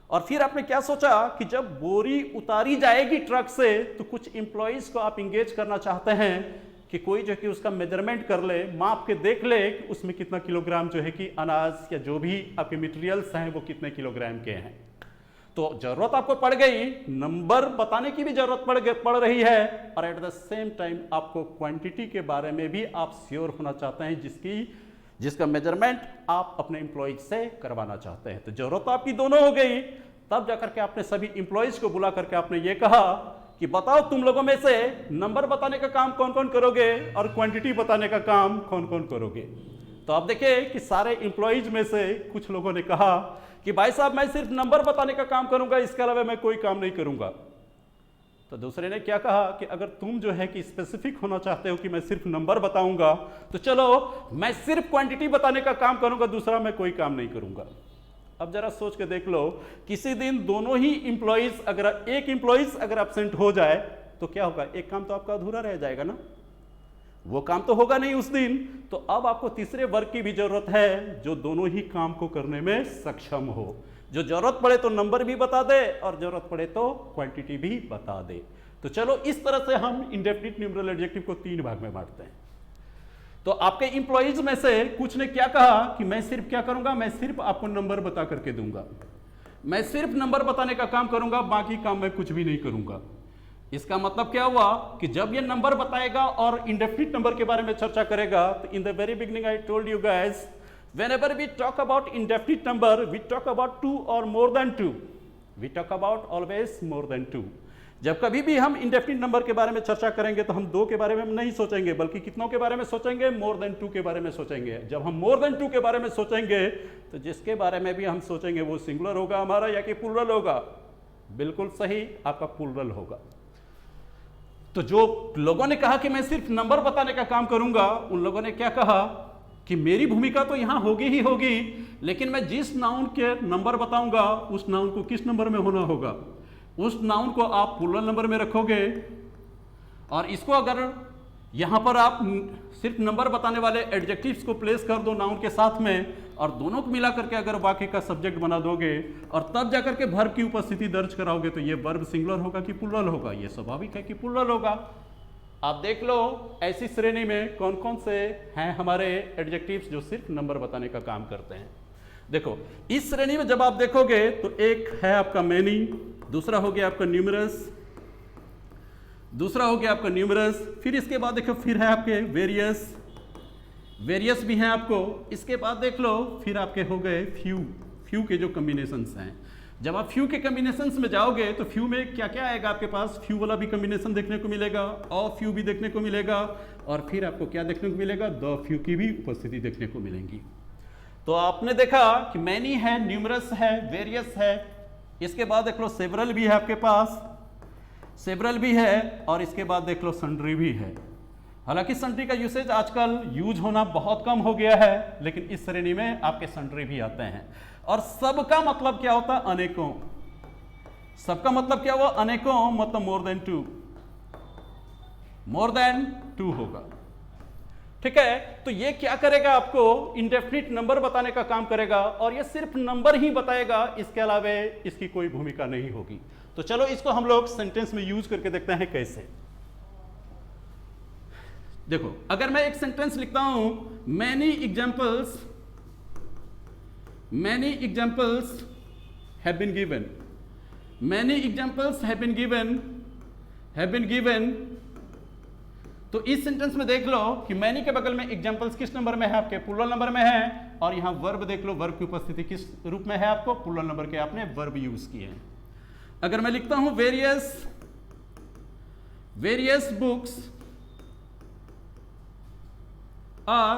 और फिर आपने क्या सोचा कि जब बोरी उतारी जाएगी ट्रक से तो कुछ इंप्लॉइज को आप इंगेज करना चाहते हैं कि कोई जो कि उसका मेजरमेंट कर ले, माप के देख ले कि उसमें कितना किलोग्राम जो है कि अनाज या जो भी आपके मटेरियल्स हैं वो कितने किलोग्राम के हैं। तो जरूरत आपको पड़ गई, नंबर बताने की भी जरूरत पड़ रही है, और एट द सेम टाइम आपको क्वांटिटी के बारे में भी आप श्योर होना चाहते हैं, जिसका मेजरमेंट आप अपने इंप्लॉइज से करवाना चाहते हैं। तो जरूरत आपकी दोनों हो गई। तब जाकर के आपने सभी इंप्लॉइज को बुला करके आपने ये कहा कि बताओ तुम लोगों में से नंबर बताने का काम कौन कौन करोगे और क्वांटिटी बताने का काम कौन कौन करोगे। तो आप देखिए कि सारे इंप्लॉइज में से कुछ लोगों ने कहा कि भाई साहब मैं सिर्फ नंबर बताने का काम करूंगा, इसके अलावा मैं कोई काम नहीं करूंगा। तो दूसरे ने क्या कहा कि अगर तुम जो है कि स्पेसिफिक होना चाहते हो कि मैं सिर्फ नंबर बताऊंगा तो चलो मैं सिर्फ क्वांटिटी बताने का काम करूंगा, दूसरा मैं कोई काम नहीं करूंगा। अब जरा सोच के देख लो, किसी दिन दोनों ही इंप्लॉइज एक इंप्लॉइज अगर एब्सेंट हो जाए तो क्या होगा, एक काम तो आपका अधूरा रह जाएगा ना, वो काम तो होगा नहीं उस दिन। तो अब आपको तीसरे वर्ग की भी जरूरत है जो दोनों ही काम को करने में सक्षम हो, जो जरूरत पड़े तो नंबर भी बता दे और जरूरत पड़े तो क्वांटिटी भी बता दे। तो चलो इस तरह से हम इंडेफिनिट न्यूमेरल एडजेक्टिव को 3 भाग में बांटते हैं। तो आपके इंप्लॉइज में से कुछ ने क्या कहा कि मैं सिर्फ क्या करूंगा, मैं सिर्फ आपको नंबर बता करके दूंगा, मैं सिर्फ नंबर बताने का काम करूंगा, बाकी काम मैं कुछ भी नहीं करूंगा। इसका मतलब क्या हुआ कि जब ये नंबर बताएगा और इंडेफिनिट नंबर के बारे में चर्चा करेगा, तो in the very beginning I told you guys, whenever we talk about indefinite number, we talk about 2 or more than 2. We talk about always more than 2. जब कभी भी हम इंडेफिनिट नंबर के बारे में चर्चा करेंगे तो हम 2 के बारे में हम नहीं सोचेंगे, बल्कि कितनों के बारे में सोचेंगे, मोर देन 2 के बारे में सोचेंगे। जब हम मोर देन 2 के बारे में सोचेंगे तो जिसके बारे में भी हम सोचेंगे वो सिंगुलर होगा हमारा या कि प्लूरल होगा। बिल्कुल सही, आपका प्लूरल होगा। तो जो लोगों ने कहा कि मैं सिर्फ नंबर बताने का काम करूंगा, उन लोगों ने क्या कहा कि मेरी भूमिका तो यहां होगी ही होगी, लेकिन मैं जिस नाउन के नंबर बताऊंगा उस नाउन को किस नंबर में होना होगा, उस नाउन को आप प्लूरल नंबर में रखोगे। और इसको अगर यहां पर आप सिर्फ नंबर बताने वाले एडजेक्टिव्स को प्लेस कर दो नाउन के साथ में और दोनों को मिला करके अगर वाक्य का सब्जेक्ट बना दोगे और तब जाकर के वर्ब की उपस्थिति दर्ज कराओगे तो ये वर्ब सिंगुलर होगा कि प्लूरल होगा, ये स्वाभाविक है कि प्लूरल होगा। आप देख लो ऐसी श्रेणी में कौन कौन से हैं हमारे एडजेक्टिव्स जो सिर्फ नंबर बताने का काम करते हैं। देखो इस श्रेणी में जब आप देखोगे तो एक है आपका मैनी, दूसरा हो गया आपका न्यूमरस, दूसरा हो गया आपका न्यूमरस, फिर इसके बाद देखो फिर है आपके वेरियस, वेरियस भी हैं आपको। इसके बाद देख लो फिर आपके हो गए फ्यू, फ्यू के जो कॉम्बिनेशंस हैं। जब आप फ्यू के कॉम्बिनेशंस में जाओगे तो फ्यू में क्या क्या आएगा आपके पास, फ्यू वाला भी कॉम्बिनेशन देखने को मिलेगा, और फ्यू भी देखने को मिलेगा, और फिर आपको क्या देखने को मिलेगा, द फ्यू की भी उपस्थिति देखने को मिलेंगी। तो आपने देखा कि मैनी है, न्यूमरस है, वेरियस है, इसके बाद देख लो सेवरल भी है आपके पास, सेवरल भी है, और इसके बाद देख लो सन्ड्री भी है। हालांकि सन्ड्री का यूसेज आजकल यूज होना बहुत कम हो गया है, लेकिन इस श्रेणी में आपके सन्ड्री भी आते हैं। और सबका मतलब क्या होता है, अनेकों। सबका मतलब क्या हुआ, अनेकों, मतलब मोर देन 2, मोर देन 2 होगा। ठीक है, तो ये क्या करेगा, आपको इंडेफिनिट नंबर बताने का काम करेगा, और ये सिर्फ नंबर ही बताएगा, इसके अलावा इसकी कोई भूमिका नहीं होगी। तो चलो इसको हम लोग सेंटेंस में यूज करके देखते हैं कैसे। देखो अगर मैं एक सेंटेंस लिखता हूं, many examples have been given, many examples have been given, तो इस सेंटेंस में देख लो कि मैनी के बगल में एग्जाम्पल्स किस नंबर में है, आपके प्लूरल नंबर में है, और यहां वर्ब देख लो, वर्ब की उपस्थिति किस रूप में है, आपको प्लूरल नंबर के आपने वर्ब यूज किए हैं। अगर मैं लिखता हूं various books are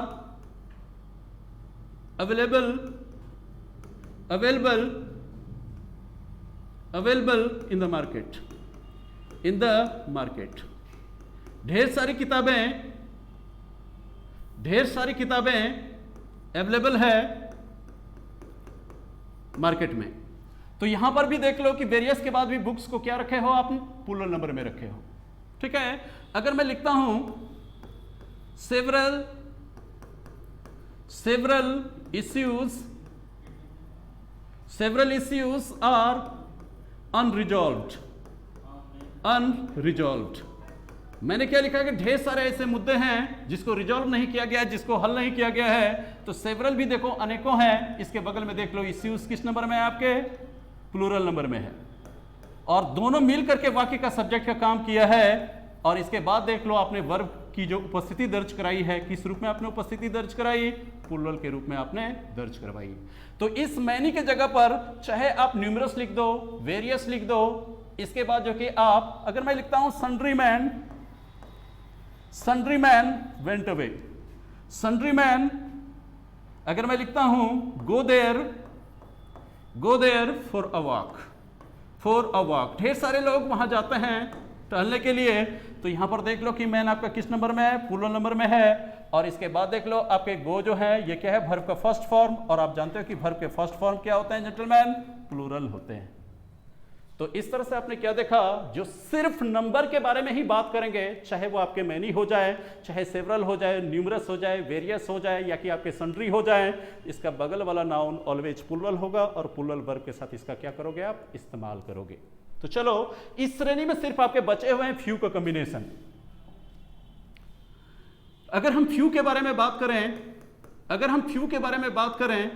available available in the market, in the market. ढेर सारी किताबें अवेलेबल है मार्केट में। तो यहां पर भी देख लो कि वेरियस के बाद भी बुक्स को क्या रखे हो आप, प्लूरल नंबर में रखे हो। ठीक है, अगर मैं लिखता हूं सेवरल issues are अनरिजॉल्व्ड। मैंने क्या लिखा है कि ढेर सारे ऐसे मुद्दे हैं जिसको रिजॉल्व नहीं किया गया, जिसको हल नहीं किया गया है। तो सेवरल भी देखो अनेकों हैं, इसके बगल में देख लो इश्यूज किस नंबर में है आपके, प्लूरल नंबर में है। और दोनों मिल करके वाक्य का सब्जेक्ट का काम किया है। और इसके बाद देख लो आपने वर्ब की जो उपस्थिति दर्ज कराई है, किस रूप में आपने उपस्थिति दर्ज कराई, प्लूरल के रूप में आपने दर्ज करवाई। तो इस मैनी के जगह पर चाहे आप न्यूमरस लिख दो, वेरियस लिख दो। इसके बाद जो कि आप, अगर मैं लिखता हूं sundry man went away, sundry man, अगर मैं लिखता हूं go there for a walk, ढेर सारे लोग वहां जाते हैं टहलने के लिए। तो यहां पर देख लो कि मैन आपका किस नंबर में है, प्लूरल नंबर में है। और इसके बाद देख लो आपके गो जो है ये क्या है, वर्ब का फर्स्ट फॉर्म। और आप जानते हो कि वर्ब के फर्स्ट फॉर्म क्या होते हैं जेंटलमैन, प्लूरल होते हैं। तो इस तरह से आपने क्या देखा, जो सिर्फ नंबर के बारे में ही बात करेंगे, चाहे वो आपके मैनी हो जाए, चाहे सेवरल हो जाए, न्यूमरस हो जाए, वेरियस हो जाए, या कि आपके सन्ड्री हो जाए, इसका बगल वाला नाउन ऑलवेज प्लूरल होगा और प्लूरल वर्ब के साथ इसका क्या करोगे आप, इस्तेमाल करोगे। तो चलो इस श्रेणी में सिर्फ आपके बचे हुए हैं फ्यू का कॉम्बिनेशन। अगर हम फ्यू के बारे में बात करें,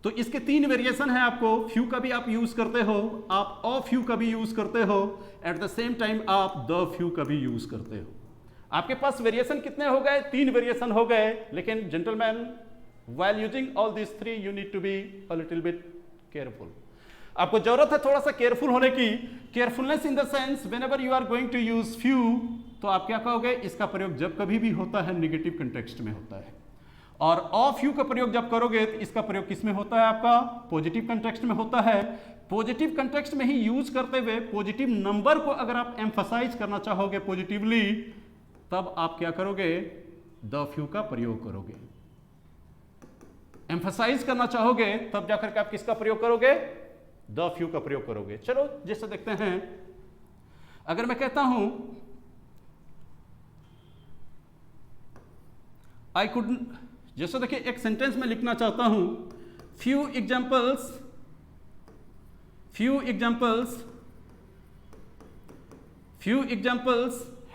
तो इसके 3 वेरिएशन है आपको। फ्यू का भी आप यूज करते हो, आप ऑ फ्यू का भी यूज करते हो, एट द सेम टाइम आप द फ्यू का भी यूज करते हो। आपके पास वेरिएशन कितने हो गए, 3 वेरिएशन हो गए। लेकिन gentleman, while using all this 3 you need to be a little bit careful. आपको जरूरत है थोड़ा सा केयरफुल होने की। Carefulness in the sense, whenever you are going to use few, तो आप क्या कहोगे, इसका प्रयोग जब कभी भी होता है निगेटिव कंटेक्स्ट में होता है। और ऑफ फ्यू का प्रयोग जब करोगे तो इसका प्रयोग किस में होता है, आपका पॉजिटिव कंटेक्स्ट में होता है। पॉजिटिव कंटेक्स्ट में ही यूज करते हुए पॉजिटिव नंबर को अगर आप एम्फसाइज करना चाहोगे पॉजिटिवली, तब आप क्या करोगे, द फ्यू का प्रयोग करोगे। एम्फसाइज करना चाहोगे तब जाकर के आप किसका प्रयोग करोगे, द फ्यू का प्रयोग करोगे। चलो जैसे देखते हैं, अगर मैं कहता हूं आई कुड, जैसे देखिए एक सेंटेंस में लिखना चाहता हूं, few examples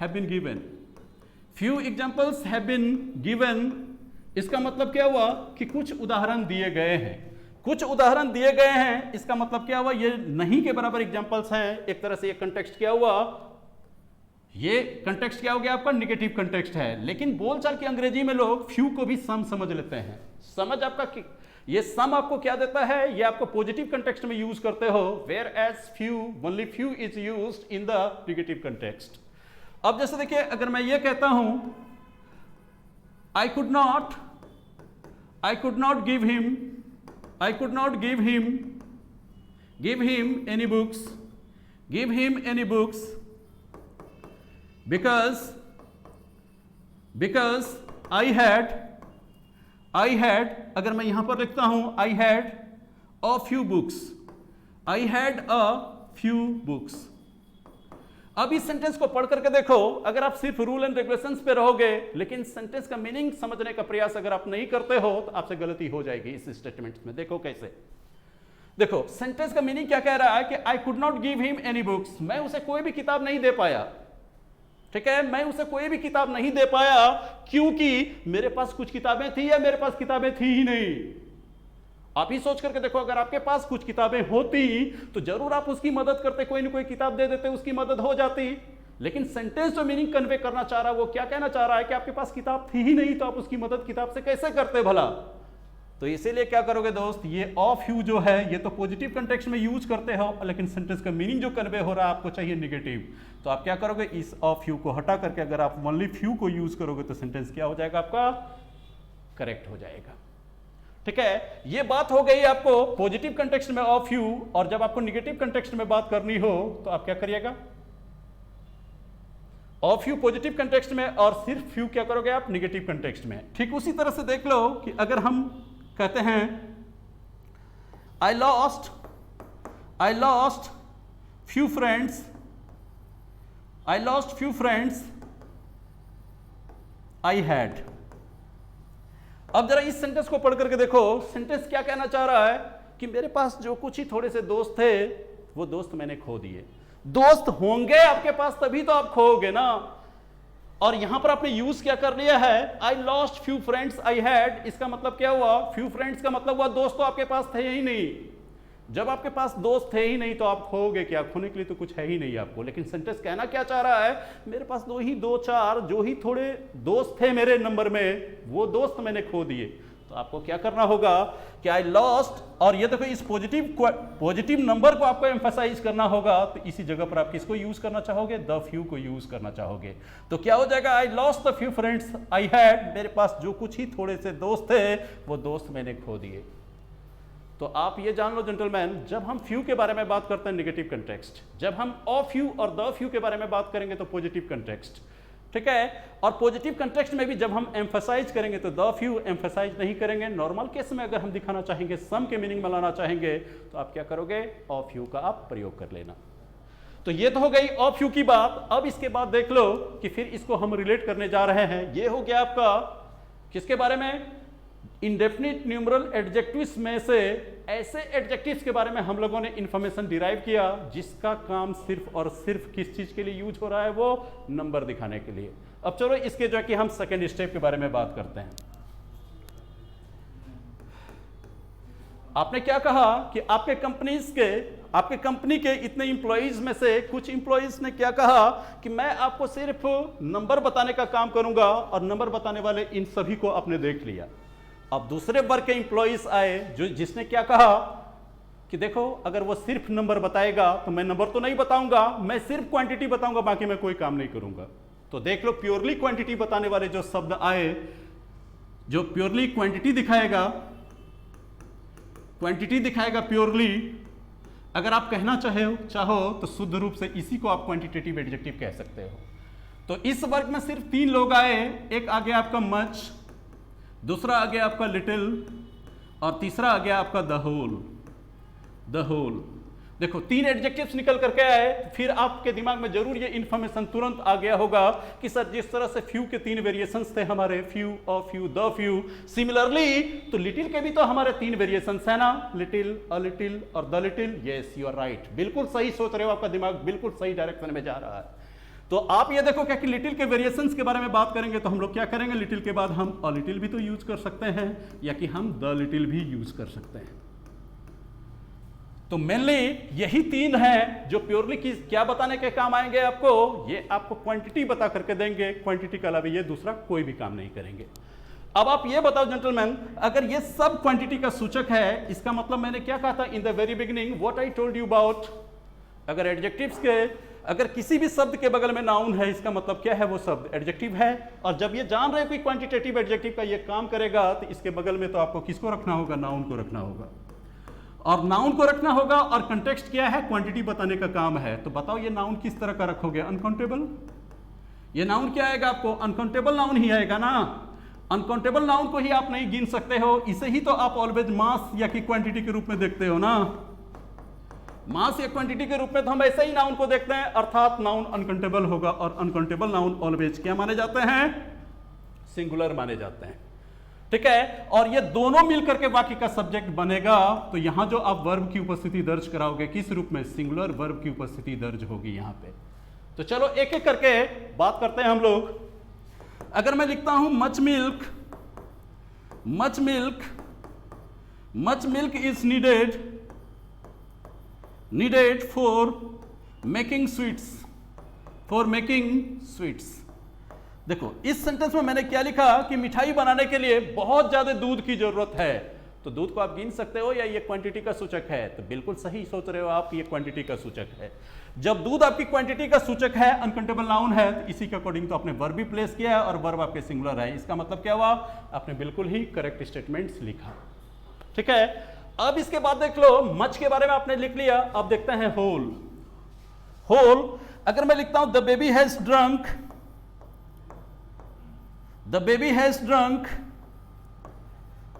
have been given. इसका मतलब क्या हुआ कि कुछ उदाहरण दिए गए हैं। इसका मतलब क्या हुआ, ये नहीं के बराबर एग्जांपल्स हैं। एक तरह से ये कंटेक्स्ट क्या हुआ, ये कंटेक्स्ट क्या हो गया आपका, निगेटिव कंटेक्स्ट है। लेकिन बोलचाल की अंग्रेजी में लोग फ्यू को भी सम समझ लेते हैं। समझ आपका, ये सम आपको क्या देता है, ये आपको पॉजिटिव कंटेक्स्ट में यूज करते हो, whereas only few is used in the negative context. अब जैसे देखिए, अगर मैं ये कहता हूं I could not give him any books because I had, अगर मैं यहां पर लिखता हूं I had a few books। अब इस सेंटेंस को पढ़ करके देखो, अगर आप सिर्फ रूल एंड रेगुलेशंस पे रहोगे, लेकिन सेंटेंस का मीनिंग समझने का प्रयास अगर आप नहीं करते हो, तो आपसे गलती हो जाएगी इस स्टेटमेंट में। देखो कैसे, देखो सेंटेंस का मीनिंग क्या कह रहा है कि आई could not give him any books, मैं उसे कोई भी किताब नहीं दे पाया। ठीक है, मैं उसे कोई भी किताब नहीं दे पाया क्योंकि मेरे पास कुछ किताबें थी या मेरे पास किताबें थी ही नहीं। आप ही सोच करके देखो, अगर आपके पास कुछ किताबें होती तो जरूर आप उसकी मदद करते, कोई ना कोई किताब दे देते, उसकी मदद हो जाती। लेकिन सेंटेंस जो मीनिंग कन्वे करना चाह रहा है, वो क्या कहना चाह रहा है कि आपके पास किताब थी ही नहीं, तो आप उसकी मदद किताब से कैसे करते भला। तो इसीलिए क्या करोगे दोस्त, ये ऑफ यू जो है ये तो पॉजिटिव कंटेक्स्ट में यूज करते हो, लेकिन सेंटेंस का मीनिंग जो कन्वे हो रहा है आपको चाहिए निगेटिव। तो आप क्या करोगे, इस ऑफ यू को हटा करके अगर आप ओनली फ्यू को यूज करोगे तो सेंटेंस क्या हो जाएगा, आपका करेक्ट हो जाएगा। ठीक है, ये बात हो गई आपको पॉजिटिव कंटेक्स्ट में ऑफ यू, और जब आपको निगेटिव कंटेक्स्ट में बात करनी हो तो आप क्या करिएगा, ऑफ यू पॉजिटिव कंटेक्स्ट में और सिर्फ फ्यू क्या करोगे आप निगेटिव कंटेक्स्ट में। ठीक उसी तरह से देख लो कि अगर हम कहते हैं I lost few friends, I lost few friends I had. अब जरा इस सेंटेंस को पढ़ करके देखो, सेंटेंस क्या कहना चाह रहा है कि मेरे पास जो कुछ ही थोड़े से दोस्त थे वो दोस्त मैंने खो दिए। दोस्त होंगे आपके पास तभी तो आप खोओगे ना। और यहां पर आपने यूज क्या कर लिया है, I lost few friends I had. इसका मतलब क्या हुआ, फ्यू फ्रेंड्स का मतलब हुआ दोस्त तो आपके पास थे ही नहीं। जब आपके पास दोस्त थे ही नहीं तो आप खोओगे क्या, खोने के लिए तो कुछ है ही नहीं आपको। लेकिन सेंटेंस कहना क्या चाह रहा है, मेरे पास दो चार जो ही थोड़े दोस्त थे मेरे नंबर में, वो दोस्त मैंने खो दिए। तो आपको क्या करना होगा कि आई लॉस्ट, और ये देखो इस पॉजिटिव नंबर को आपको एम्फसाइज करना होगा। तो इसी जगह पर आप किसको यूज करना चाहोगे, द फ्यू को यूज करना चाहोगे। तो क्या हो जाएगा, I lost the few friends I had. मेरे पास जो कुछ ही थोड़े से दोस्त थे वो दोस्त मैंने खो दिए। तो आप ये जान लो जेंटलमैन, जब हम फ्यू के बारे में बात करते हैं निगेटिव कंटेक्स्ट, जब हम ऑफ फ्यू और द फ्यू के बारे में बात करेंगे तो पॉजिटिव कंटेक्स्ट। ठीक है, और पॉजिटिव कंटेक्स्ट में भी जब हम एम्फसाइज करेंगे तो द फ्यू एम्फसाइज नहीं करेंगे। नॉर्मल केस में अगर हम दिखाना चाहेंगे, सम के मीनिंग में लाना चाहेंगे, तो आप क्या करोगे, ऑफ फ्यू का आप प्रयोग कर लेना। तो ये तो हो गई ऑफ फ्यू की बात। अब इसके बाद देख लो कि फिर इसको हम रिलेट करने जा रहे हैं। ये हो गया आपका किसके बारे में, इंडेफिनिट न्यूमरल एडजेक्टिव्स में से ऐसे एडजेक्टिव्स के बारे में हम लोगों ने इंफॉर्मेशन डिराइव किया जिसका काम सिर्फ और सिर्फ किस चीज के लिए यूज हो रहा है, वो नंबर दिखाने के लिए। अब चलो इसके जो है कि हम सेकेंड स्टेप के बारे में बात करते हैं। आपने क्या कहा कि आपके कंपनी के इतने इंप्लॉइज में से कुछ इंप्लॉइज ने क्या कहा कि मैं आपको सिर्फ नंबर बताने का काम करूंगा, और नंबर बताने वाले इन सभी को आपने देख लिया। अब दूसरे वर्ग के इंप्लॉइज आए जिसने क्या कहा कि देखो अगर वो सिर्फ नंबर बताएगा तो मैं नंबर तो नहीं बताऊंगा, मैं सिर्फ क्वांटिटी बताऊंगा, बाकी मैं कोई काम नहीं करूंगा। तो देख लो प्योरली क्वांटिटी बताने वाले जो शब्द आए, जो प्योरली क्वांटिटी दिखाएगा प्योरली। अगर आप कहना चाहो तो शुद्ध रूप से इसी को आप क्वांटिटेटिव एडजेक्टिव कह सकते हो। तो इस वर्ग में सिर्फ 3 लोग आए, एक आ गया आपका मच, दूसरा आ गया आपका लिटिल, और तीसरा आ गया आपका द होल। देखो 3 एडजेक्टिव्स निकल करके आए। फिर आपके दिमाग में जरूर ये इंफॉर्मेशन तुरंत आ गया होगा कि सर जिस तरह से फ्यू के 3 वेरिएशंस थे हमारे, few, of few, the few, similarly तो लिटिल के भी तो हमारे 3 वेरिएशंस है ना, लिटिल, अ लिटिल और the little. Yes you are right, बिल्कुल सही सोच रहे हो, आपका दिमाग बिल्कुल सही डायरेक्शन में जा रहा है। तो आप ये देखो क्या कि लिटिल के वेरिएशंस के बारे में बात करेंगे तो हम लोग क्या करेंगे, लिटिल के बाद हम अ लिटिल भी तो यूज कर सकते हैं, या कि हम द लिटिल भी यूज कर सकते हैं। तो मेनली यही 3 हैं जो प्योरली क्या बताने के काम आएंगे आपको, ये आपको क्वांटिटी बता करके देंगे। क्वांटिटी के अलावा ये दूसरा कोई भी काम नहीं करेंगे। अब आप ये बताओ जेंटलमैन, अगर ये सब क्वांटिटी का सूचक है, इसका मतलब मैंने क्या कहा था in the very beginning, what I told you about, अगर एडजेक्टिव्स के अगर किसी भी शब्द के बगल में नाउन है, इसका मतलब क्या है, वो शब्द एडजेक्टिव है। और जब ये जान रहे हो कि क्वांटिटेटिव एडजेक्टिव का ये काम करेगा, तो इसके बगल में तो आपको किसको रखना होगा, नाउन को रखना होगा। और नाउन को रखना होगा, और कंटेक्स्ट क्या है, क्वांटिटी बताने का काम है। तो बताओ ये नाउन किस तरह का रखोगे, अनकाउंटेबल। ये नाउन क्या आएगा आपको, अनकाउंटेबल नाउन ही आएगा ना। अनकाउंटेबल नाउन को ही आप नहीं गिन सकते हो, इसे ही तो आप ऑलवेज मास या कि क्वांटिटी के रूप में देखते हो ना। मास या क्वांटिटी के रूप में तो हम ऐसे ही नाउन को देखते हैं, अर्थात नाउन अनकाउंटेबल होगा, और अनकाउंटेबल नाउन ऑलवेज क्या माने जाते हैं, सिंगुलर माने जाते हैं। ठीक है, और ये दोनों मिलकर के बाकी का सब्जेक्ट बनेगा। तो यहां जो आप वर्ब की उपस्थिति दर्ज कराओगे, किस रूप में, सिंगुलर वर्ब की उपस्थिति दर्ज होगी यहां पे। तो चलो एक एक करके बात करते हैं हम लोग। अगर मैं लिखता हूं much milk is needed for making sweets. देखो इस सेंटेंस में मैंने क्या लिखा कि मिठाई बनाने के लिए बहुत ज्यादा दूध की जरूरत है। तो दूध को आप गिन सकते हो या ये क्वांटिटी का सूचक है, तो बिल्कुल सही सोच रहे हो आप, ये क्वांटिटी का सूचक है। जब दूध आपकी क्वांटिटी का सूचक है, अनकाउंटेबल नाउन है, तो इसी के अकॉर्डिंग तो आपने वर्ब भी प्लेस किया है, और वर्ब आपके सिंगुलर है। इसका मतलब क्या हुआ, आपने बिल्कुल ही करेक्ट स्टेटमेंट्स लिखा। ठीक है। अब इसके बाद देख लो, मच के बारे में आपने लिख लिया, अब देखते हैं होल। होल अगर मैं लिखता हूं the baby has drunk, the baby has drunk,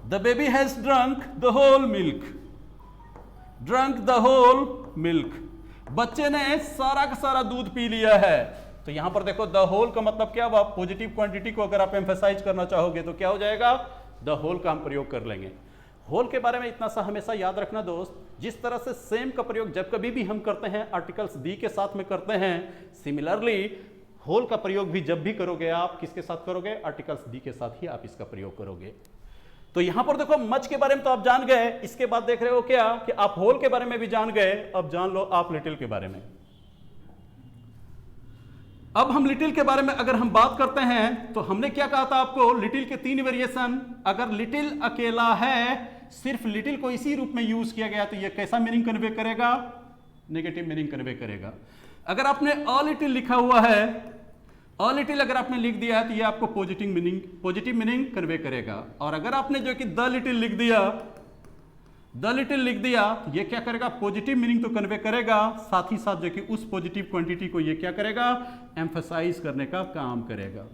the baby has drunk the whole milk, drunk the whole milk, बच्चे ने सारा का सारा दूध पी लिया है। तो यहां पर देखो द होल का मतलब क्या हुआ, पॉजिटिव क्वांटिटी को अगर आप एम्फेसाइज करना चाहोगे तो क्या हो जाएगा, द होल का हम प्रयोग कर लेंगे। होल के बारे में इतना सा हमेशा याद रखना दोस्त, जिस तरह से सेम का प्रयोग जब कभी भी हम करते हैं आर्टिकल्स दी के साथ में करते हैं, सिमिलरली होल का प्रयोग भी जब भी करोगे आप किसके साथ करोगे, आर्टिकल्स दी के साथ ही आप इसका प्रयोग करोगे। तो यहां पर देखो मच के बारे में तो आप जान गए, इसके बाद देख रहे हो क्या कि आप होल के बारे में भी जान गए, अब जान लो आप लिटिल के बारे में। अब हम लिटिल के बारे में अगर हम बात करते हैं तो हमने क्या कहा था आपको, लिटिल के 3 वेरिएशन। अगर लिटिल अकेला है, सिर्फ लिटिल को इसी रूप में यूज किया गया तो ये कैसा मीनिंग कन्वे करेगा, नेगेटिव मीनिंग कन्वे करेगा। अगर आपने अ लिटिल लिखा हुआ है, अ लिटिल अगर आपने लिख दिया है तो ये आपको पॉजिटिव मीनिंग कन्वे करेगा। और अगर आपने जो कि द लिटिल लिख दिया, द लिटिल लिख दिया तो ये क्या करेगा, पॉजिटिव मीनिंग तो कन्वे करेगा, साथ ही साथ जो कि उस पॉजिटिव क्वांटिटी को ये क्या करेगा, एम्फसाइज करने का काम करेगा,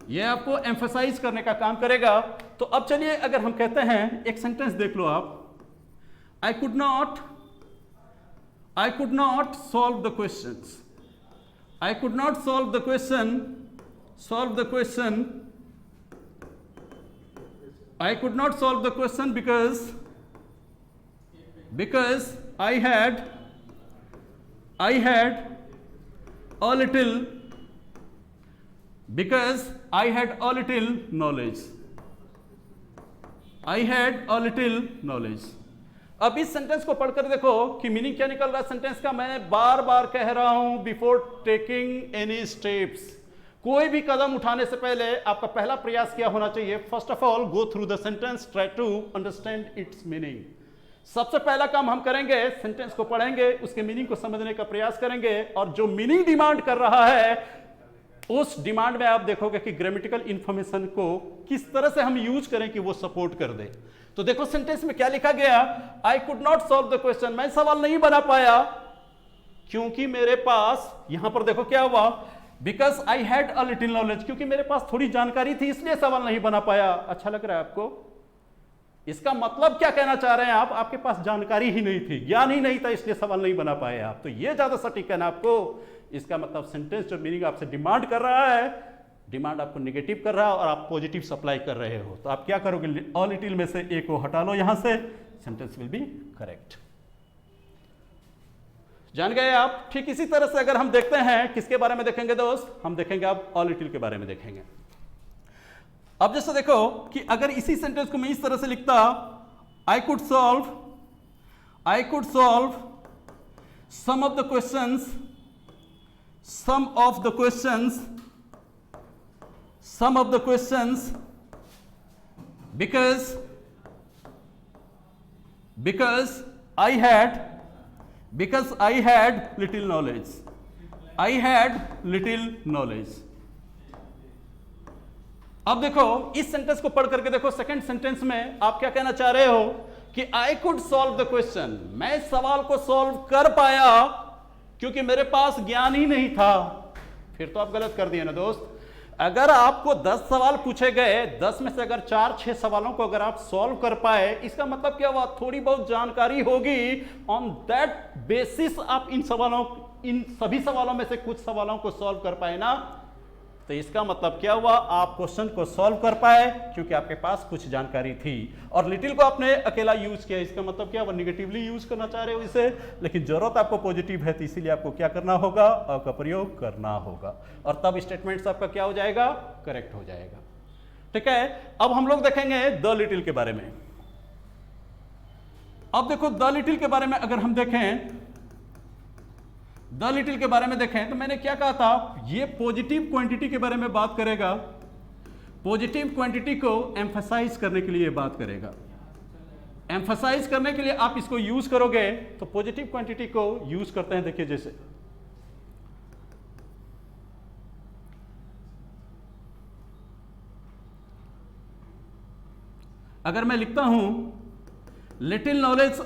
ये आपको एम्फसाइज करने का काम करेगा। तो अब चलिए अगर हम कहते हैं, एक सेंटेंस देख लो आप, आई could not solve the questions, I could not solve the question, I could not solve the question because I had a little, because I had a little knowledge, I had a little knowledge। अब इस sentence को पढ़कर देखो कि meaning क्या निकल रहा है सेंटेंस का। मैं बार बार कह रहा हूं, बिफोर टेकिंग एनी स्टेप्स, कोई भी कदम उठाने से पहले आपका पहला प्रयास क्या होना चाहिए, first of all go through the sentence, try to understand its meaning. सबसे पहला काम हम करेंगे, सेंटेंस को पढ़ेंगे, उसके मीनिंग को समझने का प्रयास करेंगे, और जो मीनिंग डिमांड कर रहा है उस डिमांड में आप देखोगे कि ग्रामेटिकल इंफॉर्मेशन को किस तरह से हम यूज करें कि वो सपोर्ट कर दे। तो देखो सेंटेंस में क्या लिखा गया, आई could not solve the question, मैं सवाल नहीं बना पाया क्योंकि मेरे पास, यहां पर देखो क्या हुआ, because I had a little knowledge, क्योंकि मेरे पास थोड़ी जानकारी थी इसलिए सवाल नहीं बना पाया। अच्छा लग रहा है आपको? इसका मतलब क्या कहना चाह रहे हैं आप, आपके पास जानकारी ही नहीं थी, ज्ञान ही नहीं था, इसलिए सवाल नहीं बना पाए आप। तो ये ज्यादा सटीक है ना आपको। इसका मतलब सेंटेंस जो मीनिंग आपसे डिमांड कर रहा है, डिमांड आपको नेगेटिव कर रहा है और आप पॉजिटिव सप्लाई कर रहे हो, तो आप क्या करोगे, अ लिटिल में से ए को हटा लो यहां से, सेंटेंस विल बी करेक्ट। जान गए आप? ठीक इसी तरह से अगर हम देखते हैं, किसके बारे में देखेंगे दोस्त, हम देखेंगे आप अ लिटिल के बारे में देखेंगे। अब जैसे देखो कि अगर इसी सेंटेंस को मैं इस तरह से लिखता, I could solve some of the questions because I had little knowledge, अब देखो इस सेंटेंस को पढ़ करके देखो, सेकंड सेंटेंस में आप क्या कहना चाह रहे हो कि आई कुड सॉल्व द क्वेश्चन, मैं सवाल को सॉल्व कर पाया क्योंकि मेरे पास ज्ञान ही नहीं था। फिर तो आप गलत कर दिए ना दोस्त। अगर आपको 10 सवाल पूछे गए, 10 में से अगर 4-6 सवालों को अगर आप सॉल्व कर पाए, इसका मतलब क्या हुआ, थोड़ी बहुत जानकारी होगी, ऑन दैट बेसिस आप इन सभी सवालों में से कुछ सवालों को सॉल्व कर पाए ना, तो इसका मतलब क्या हुआ, आप क्वेश्चन को सॉल्व कर पाए क्योंकि आपके पास कुछ जानकारी थी। और लिटिल को आपने अकेला यूज किया, इसका मतलब क्या हुआ, निगेटिवली यूज करना चाह रहे हो इसे, लेकिन जरूरत आपको पॉजिटिव है, तो इसीलिए आपको क्या करना होगा, आपका प्रयोग करना होगा, और तब स्टेटमेंट्स आपका क्या हो जाएगा, करेक्ट हो जाएगा। ठीक है, अब हम लोग देखेंगे द लिटिल के बारे में। अब देखो द लिटिल के बारे में अगर हम देखें, द लिटिल के बारे में देखें तो मैंने क्या कहा था, ये पॉजिटिव क्वांटिटी के बारे में बात करेगा, पॉजिटिव क्वांटिटी को एम्फसाइज करने के लिए बात करेगा। एम्फसाइज करने के लिए आप इसको यूज करोगे, तो पॉजिटिव क्वांटिटी को यूज करते हैं, देखिए जैसे अगर मैं लिखता हूं little knowledge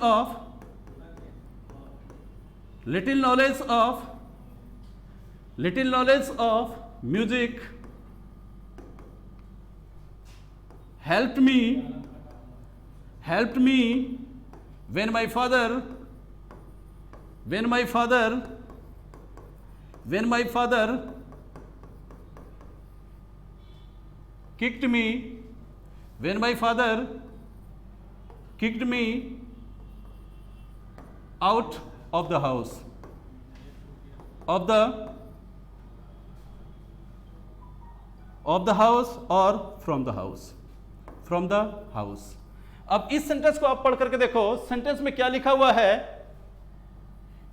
of music helped me when my father kicked me out of the house or from the house. अब इस सेंटेंस को आप पढ़ करके देखो, सेंटेंस में क्या लिखा हुआ है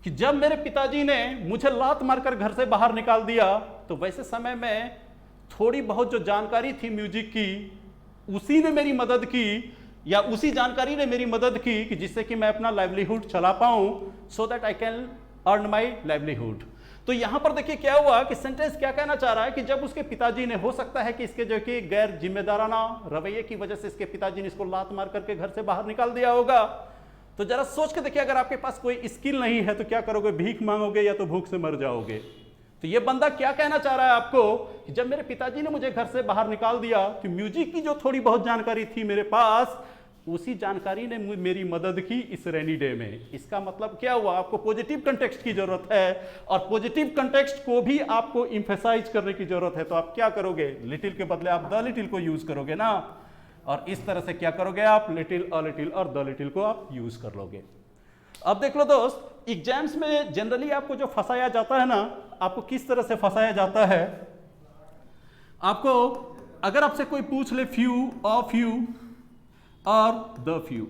कि जब मेरे पिताजी ने मुझे लात मारकर घर से बाहर निकाल दिया, तो वैसे समय में थोड़ी बहुत जो जानकारी थी म्यूजिक की, उसी ने मेरी मदद की, या उसी जानकारी ने मेरी मदद की कि जिससे कि मैं अपना लाइवलीहुड चला पाऊं, so that I can earn my livelihood. तो यहां पर देखिए क्या हुआ कि सेंटेंस क्या कहना चाह रहा है कि जब उसके पिताजी ने, हो सकता है कि इसके जो कि गैर जिम्मेदाराना रवैये की वजह से इसके पिताजी ने इसको लात मार करके घर से बाहर निकाल दिया होगा। तो जरा सोच के देखिए, अगर आपके पास कोई स्किल नहीं है तो क्या करोगे? भीख मांगोगे या तो भूख से मर जाओगे। तो ये बंदा क्या कहना चाह रहा है आपको कि जब मेरे पिताजी ने मुझे घर से बाहर निकाल दिया, तो म्यूजिक की जो थोड़ी बहुत जानकारी थी मेरे पास, उसी जानकारी ने मेरी मदद की इस रेनी डे में। इसका मतलब क्या हुआ? आपको पॉजिटिव कंटेक्स्ट की जरूरत है, और पॉजिटिव कंटेक्स्ट को भी आपको इंफेसाइज करने की जरूरत है। तो आप क्या करोगे? लिटिल के बदले आप द लिटिल को यूज करोगे ना, और इस तरह से क्या करोगे आप? लिटिल, अ लिटिल और द लिटिल को आप यूज कर लोगे। अब देख लो दोस्त, एग्जाम्स में जनरली आपको जो फंसाया जाता है ना, आपको किस तरह से फंसाया जाता है? आपको अगर आपसे कोई पूछ ले फ्यू, अ फ्यू और द फ्यू,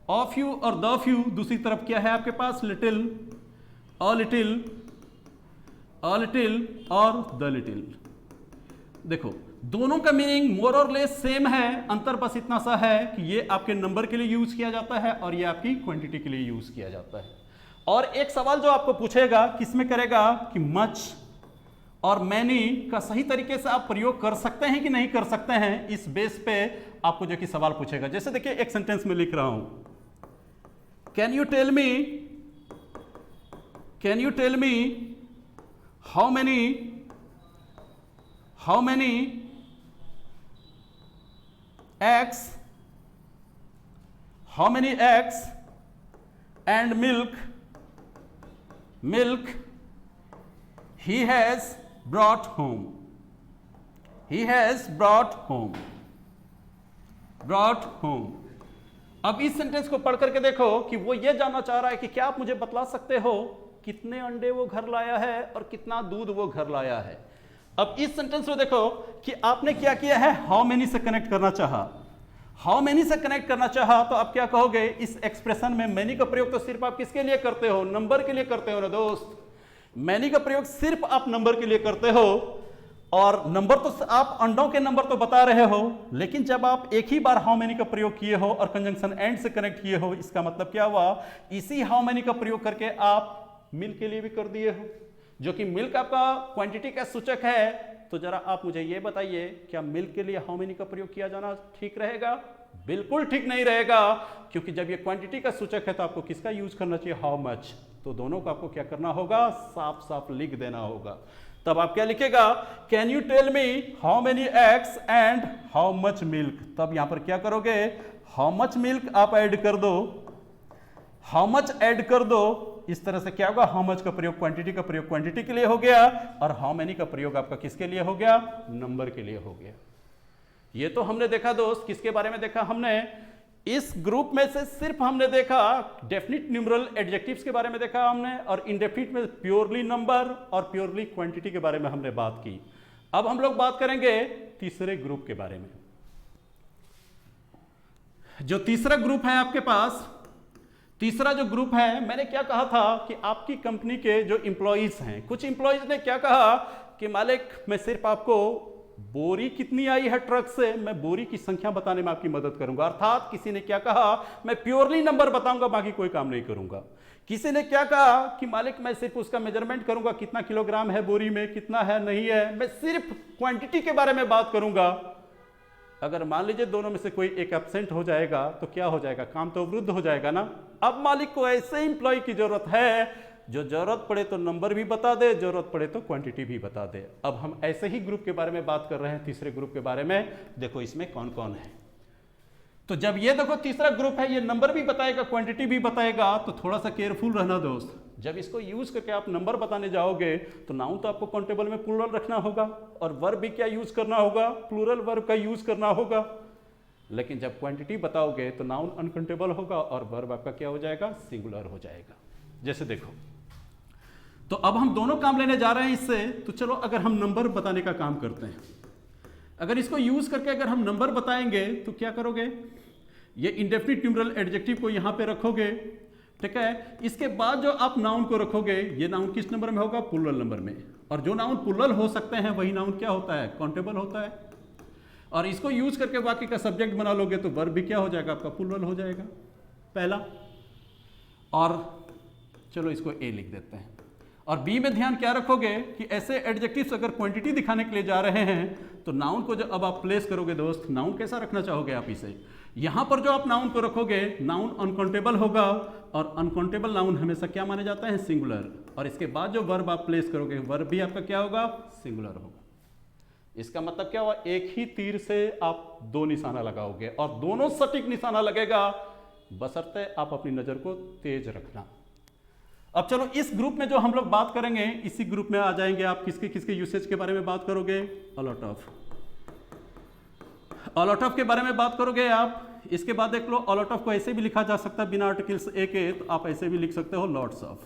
अ फ्यू और द फ्यू, दूसरी तरफ क्या है आपके पास? लिटिल, अ लिटिल और द लिटिल। देखो दोनों का मीनिंग मोर और लेस सेम है, अंतर बस इतना सा है कि ये आपके नंबर के लिए यूज किया जाता है और ये आपकी क्वांटिटी के लिए यूज किया जाता है। और एक सवाल जो आपको पूछेगा किसमें करेगा कि मच और मैनी का सही तरीके से आप प्रयोग कर सकते हैं कि नहीं कर सकते हैं, इस बेस पे आपको जो कि सवाल पूछेगा। जैसे देखिए एक सेंटेंस में लिख रहा हूं, can you tell me how many eggs and milk he has brought home. अब इस सेंटेंस को पढ़ करके देखो कि वो ये जानना चाह रहा है कि क्या आप मुझे बतला सकते हो कितने अंडे वो घर लाया है और कितना दूध वो घर लाया है। अब इस सेंटेंस में देखो कि आपने क्या किया है, हाउ मेनी से कनेक्ट करना चाहा। तो आप क्या कहोगे? इस एक्सप्रेशन में मैनी का प्रयोग तो सिर्फ आप किसके लिए करते हो? नंबर के लिए करते हो ना दोस्त। मैनी का प्रयोग सिर्फ आप नंबर के लिए करते हो, और नंबर तो आप अंडों के नंबर तो बता रहे हो, लेकिन जब आप एक ही बार हाउ मेनी का प्रयोग किए हो और कंजंक्शन एंड से कनेक्ट किए हो, इसका मतलब क्या हुआ? इसी हाउ मेनी का प्रयोग करके आप मिल्क के लिए भी कर दिए हो, जो कि मिल्क आपका क्वांटिटी का सूचक है। तो जरा आप मुझे ये बताइए, क्या मिल्क के लिए हाउ मेनी का प्रयोग किया जाना ठीक रहेगा? बिल्कुल ठीक नहीं रहेगा, क्योंकि जब ये क्वांटिटी का सूचक है तो आपको किसका यूज करना चाहिए? How much. तो दोनों को आपको क्या करना होगा? साफ साफ लिख देना होगा। तब आप क्या लिखेगा? Can you tell me how many eggs and how much milk. तब यहां पर क्या करोगे? हाउ मच मिल्क आप ऐड कर दो, हाउ मच ऐड कर दो। इस तरह से क्या होगा? हाउ मच का प्रयोग क्वांटिटी का प्रयोग क्वांटिटी के लिए हो गया, और हाउ मेनी का प्रयोग आपका किसके लिए हो गया? नंबर के लिए हो गया। ये तो हमने देखा दोस्त, किसके बारे में देखा हमने? इस ग्रुप में से सिर्फ हमने देखा डेफिनिट न्यूमरल एडजेक्टिव्स के बारे में देखा हमने, और इनडेफिनिट में प्योरली नंबर और प्योरली क्वांटिटी के बारे में हमने बात की। अब हम लोग बात करेंगे तीसरे ग्रुप के बारे में। जो तीसरा ग्रुप है आपके पास, तीसरा जो ग्रुप है, मैंने क्या कहा था कि आपकी कंपनी के जो इंप्लॉइज हैं, कुछ इंप्लॉइज ने क्या कहा कि मालिक मैं सिर्फ आपको बोरी कितनी आई है ट्रक से, मैं बोरी की संख्या बताने में आपकी मदद करूंगा। अर्थात किसी ने क्या कहा, मैं प्योरली नंबर बताऊंगा, बाकी कोई काम नहीं करूंगा। किसी ने क्या कहा कि मालिक मैं सिर्फ उसका मेजरमेंट करूंगा, कितना किलोग्राम है बोरी में, कितना है नहीं है, मैं सिर्फ क्वांटिटी के बारे में बात करूंगा। अगर मान लीजिए दोनों में से कोई एक एब्सेंट हो जाएगा तो क्या हो जाएगा, काम तो अवरुद्ध हो जाएगा ना। अब मालिक को ऐसे एम्प्लॉय की जरूरत है जो जरूरत पड़े तो नंबर भी बता दे, जरूरत पड़े तो क्वांटिटी भी बता दे। अब हम ऐसे ही ग्रुप के बारे में बात कर रहे हैं, तीसरे ग्रुप के बारे में। देखो इसमें कौन कौन है। तो जब ये देखो तीसरा ग्रुप है, ये नंबर भी बताएगा क्वांटिटी भी बताएगा, तो थोड़ा सा केयरफुल रहना दोस्त। जब इसको यूज करके आप नंबर बताने जाओगे तो नाउन तो आपको काउंटेबल में प्लूरल रखना होगा, और वर्ब भी क्या यूज करना होगा, प्लूरल वर्ब का यूज करना होगा। लेकिन जब क्वांटिटी बताओगे तो नाउन अनकाउंटेबल होगा और वर्ब आपका क्या हो जाएगा, सिंगुलर हो जाएगा। जैसे देखो, तो अब हम दोनों काम लेने जा रहे हैं इससे। तो चलो अगर हम नंबर बताने का काम करते हैं, अगर इसको यूज करके अगर हम नंबर बताएंगे तो क्या करोगे, ये इंडेफिनिट न्यूमरल एडजेक्टिव को यहां पे रखोगे, ठीक है। इसके बाद जो आप नाउन को रखोगे, ये नाउन किस नंबर में होगा, प्लूरल नंबर में। और जो नाउन प्लूरल हो सकते हैं वही नाउन क्या होता है, काउंटेबल होता है। और इसको यूज करके वाक्य का सब्जेक्ट बना लोगे तो वर्ब भी क्या हो जाएगा, आपका प्लूरल हो जाएगा पहला। और चलो इसको ए लिख देते हैं। और बी में ध्यान क्या रखोगे कि ऐसे एडजेक्टिव्स अगर क्वांटिटी दिखाने के लिए जा रहे हैं तो नाउन को जब अब आप प्लेस करोगे दोस्त, नाउन कैसा रखना चाहोगे आप इसे, यहां पर जो आप नाउन को रखोगे नाउन अनकाउंटेबल होगा, और अनकाउंटेबल नाउन हमेशा क्या माने जाता है, सिंगुलर। और इसके बाद जो वर्ब आप प्लेस करोगे, वर्ब भी आपका क्या होगा, सिंगुलर होगा। इसका मतलब क्या हुआ, एक ही तीर से आप दो निशाना लगाओगे, और दोनों सटीक निशाना लगेगा, बशर्ते आप अपनी नजर को तेज रखना। अब चलो इस ग्रुप में जो हम लोग बात करेंगे, इसी ग्रुप में आ जाएंगे आप। किसके किसके यूसेज के बारे में बात करोगे, अलॉट ऑफ, अलॉट ऑफ के बारे में बात करोगे आप। इसके बाद देख लो, अलॉट ऑफ को ऐसे भी लिखा जा सकता है बिना आर्टिकल्स ए के, तो आप ऐसे भी लिख सकते हो, लॉट्स ऑफ।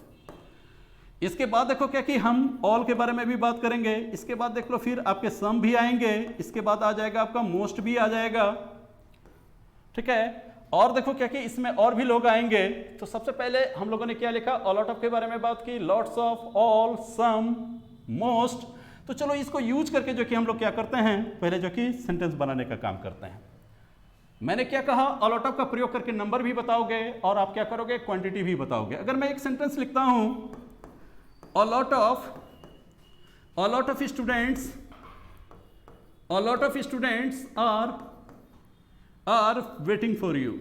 इसके बाद देखो क्या कि हम ऑल के बारे में भी बात करेंगे। इसके बाद देख लो फिर आपके सम भी आएंगे, इसके बाद आ जाएगा आपका मोस्ट भी आ जाएगा, ठीक है। और देखो क्या कि इसमें और भी लोग आएंगे। तो सबसे पहले हम लोगों ने क्या लिखा, अलॉट ऑफ के बारे में बात की, lots of, all, some, most. तो चलो इसको यूज करके जो कि हम लोग क्या करते हैं, पहले जो कि सेंटेंस बनाने का काम करते हैं। मैंने क्या कहा, अलॉट ऑफ का प्रयोग करके नंबर भी बताओगे और आप क्या करोगे, क्वांटिटी भी बताओगे। अगर मैं एक सेंटेंस लिखता हूं, a lot of students are waiting for you,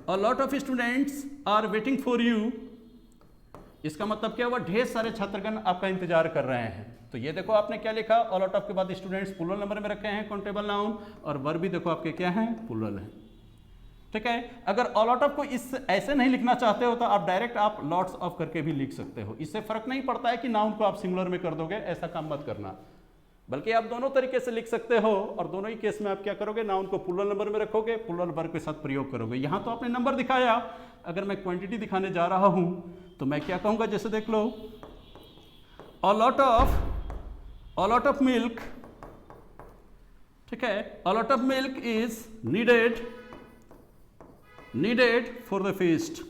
a lot of students are waiting for you। इसका मतलब क्या हुआ, ढेर सारे छात्रगण आपका इंतजार कर रहे हैं। तो ये देखो आपने क्या लिखा, a lot of के बाद स्टूडेंट्स प्लूरल नंबर में रखे हैं, काउंटेबल नाउन, और वर्ब भी देखो आपके क्या हैं, प्लूरल है, ठीक है। अगर a lot of को इस ऐसे नहीं लिखना चाहते हो तो आप डायरेक्ट आप lots of करके भी लिख सकते हो। इससे फर्क नहीं पड़ता है कि नाउन को आप सिंगुलर में कर दोगे, ऐसा काम मत करना, बल्कि आप दोनों तरीके से लिख सकते हो। और दोनों ही केस में आप क्या करोगे, नाउन को प्लूरल नंबर में रखोगे, प्लूरल वर्ब के साथ प्रयोग करोगे। यहां तो आपने नंबर दिखाया, अगर मैं क्वांटिटी दिखाने जा रहा हूं तो मैं क्या कहूंगा, जैसे देख लो, a lot of milk, ठीक है, a lot of milk is needed for the feast।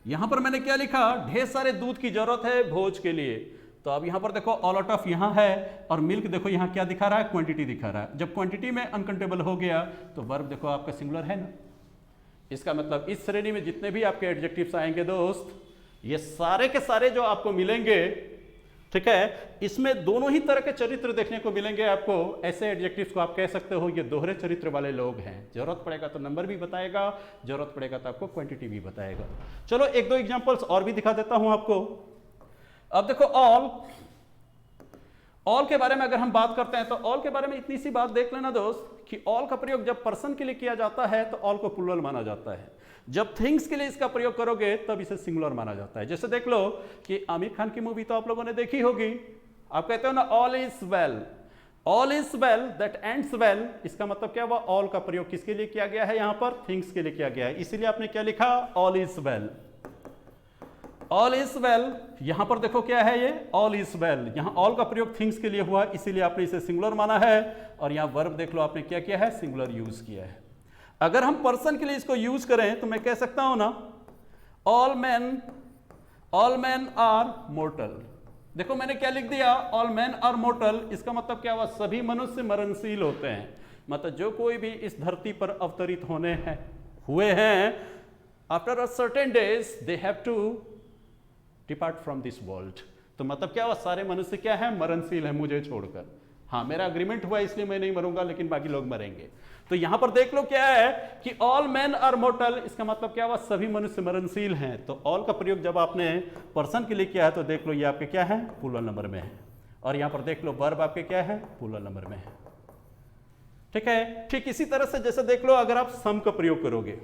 यहां पर मैंने क्या लिखा, ढेर सारे दूध की जरूरत है भोज के लिए। तो अब यहां पर देखो अलॉट ऑफ यहां है, और मिल्क देखो यहां क्या दिखा रहा है, क्वांटिटी दिखा रहा है। जब क्वांटिटी में अनकाउंटेबल हो गया तो वर्ब देखो आपका सिंगुलर है ना। इसका मतलब इस श्रेणी में जितने भी आपके एडजेक्टिव्स आएंगे दोस्त, ये सारे के सारे जो आपको मिलेंगे, ठीक है, इसमें दोनों ही तरह के चरित्र देखने को मिलेंगे आपको। ऐसे एडजेक्टिव्स को आप कह सकते हो ये दोहरे चरित्र वाले लोग हैं, जरूरत पड़ेगा तो नंबर भी बताएगा, जरूरत पड़ेगा तो आपको क्वांटिटी भी बताएगा। चलो एक दो एग्जांपल्स और भी दिखा देता हूं आपको। अब देखो ऑल के बारे में अगर हम बात करते हैं तो ऑल के बारे में इतनी सी बात देख लेना दोस्त कि ऑल का प्रयोग जब पर्सन के लिए किया जाता है तो ऑल को प्लूरल माना जाता है। जब थिंग्स के लिए इसका प्रयोग करोगे तब इसे सिंगुलर माना जाता है। जैसे देख लो कि आमिर खान की मूवी तो आप लोगों ने देखी होगी, आप कहते हो ना all is well that ends well. इसका मतलब क्या हुआ, ऑल का प्रयोग किसके लिए किया गया है, यहां पर थिंग्स के लिए किया गया है, इसीलिए आपने क्या लिखा, all is well. All is well, यहां पर देखो क्या है ये, ऑल इज वेल। यहां ऑल का प्रयोग थिंग्स के लिए हुआ, इसीलिए आपने इसे सिंगुलर माना है। और यहां वर्ब देख लो आपने क्या किया है, सिंगुलर यूज किया है। अगर हम पर्सन के लिए इसको यूज करें तो मैं कह सकता हूं ना, ऑल मैन आर मोर्टल। देखो मैंने क्या लिख दिया, ऑल मैन आर मोर्टल। इसका मतलब क्या हुआ, सभी मनुष्य मरणशील होते हैं। मतलब जो कोई भी इस धरती पर अवतरित हुए हैं, after a certain days they have to depart from this world. तो मतलब क्या हुआ, सारे मनुष्य क्या है, मरणशील है मुझे छोड़कर। हाँ, मेरा अग्रीमेंट हुआ इसलिए मैं नहीं मरूंगा, लेकिन बाकी लोग मरेंगे। तो यहां पर देख लो क्या है कि ऑल मैन आर मोर्टल, इसका मतलब क्या हुआ, सभी मनुष्य मरणशील हैं। तो ऑल का प्रयोग जब आपने पर्सन के लिए किया है तो देख लो ये आपके क्या है, प्लूरल नंबर में है। और यहां पर देख लो वर्ब आपके क्या है, प्लूरल नंबर में है। ठीक है। ठीक इसी तरह से जैसे देख लो अगर आप सम का प्रयोग करोगे,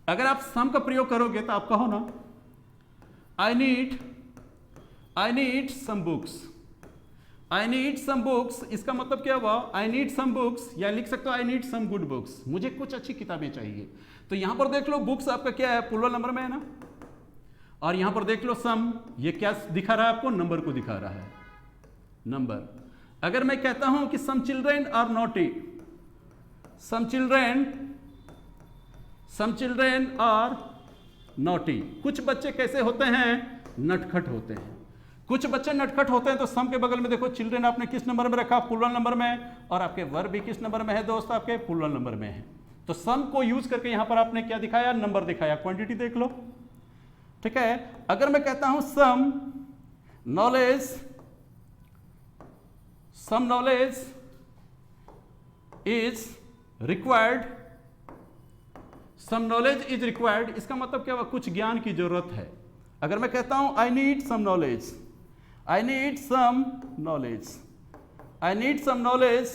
अगर आप सम का प्रयोग करोगे तो आप कहो ना I need some books, I need some books, इसका मतलब क्या हुआ, आई नीड सम बुक्स, या लिख सकते हो I need some good books, मुझे कुछ अच्छी किताबें चाहिए। तो यहां पर देख लो बुक्स आपका क्या है, प्लूरल नंबर में है ना। और यहां पर देख लो सम, ये क्या दिखा रहा है आपको, नंबर को दिखा रहा है, नंबर। अगर मैं कहता हूं कि some children are naughty, some children are naughty, कुछ बच्चे कैसे होते हैं, नटखट होते हैं। कुछ बच्चे नटखट होते हैं, तो सम के बगल में देखो चिल्ड्रेन आपने किस नंबर में रखा, प्लूरल नंबर में, और आपके वर्ब भी किस नंबर में है दोस्त, आपके प्लूरल नंबर में है। तो सम को यूज करके यहां पर आपने क्या दिखाया, नंबर दिखाया, क्वांटिटी देख लो। ठीक है। अगर मैं कहता हूं some knowledge is required, some knowledge is required, इसका मतलब क्या हुआ, कुछ ज्ञान की जरूरत है। अगर मैं कहता हूं I need some knowledge, I need some knowledge, I need some knowledge,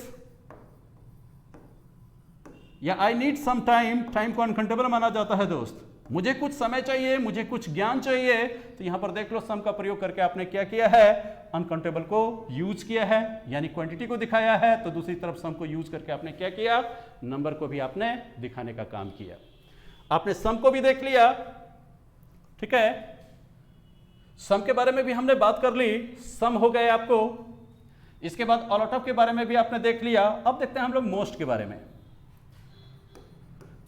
या I need some time, time को अनकाउंटेबल माना जाता है दोस्त, मुझे कुछ समय चाहिए, मुझे कुछ ज्ञान चाहिए। तो यहां पर देख लो सम का प्रयोग करके आपने क्या किया है, अनकाउंटेबल को यूज किया है, यानी क्वांटिटी को दिखाया है। तो दूसरी तरफ सम को यूज करके आपने क्या किया, नंबर को भी आपने दिखाने का काम किया। आपने सम को भी देख लिया। ठीक है। सम के बारे में भी हमने बात कर ली, सम हो गए आपको। इसके बाद ऑल आउट ऑफ के बारे में भी आपने देख लिया। अब देखते हैं हम लोग मोस्ट के बारे में।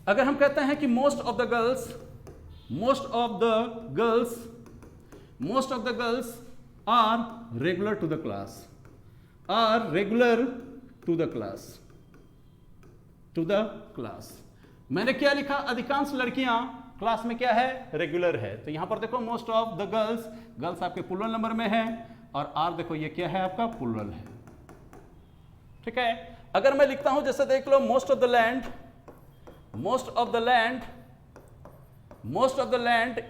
अगर हम कहते हैं कि most of the girls are regular to the class, मैंने क्या लिखा, अधिकांश लड़कियां क्लास में क्या है, रेगुलर है। तो यहां पर देखो मोस्ट ऑफ द गर्ल्स आपके प्लूरल नंबर में है, और आर देखो ये क्या है आपका, प्लूरल है। ठीक है। अगर मैं लिखता हूं जैसे देख लो most of the land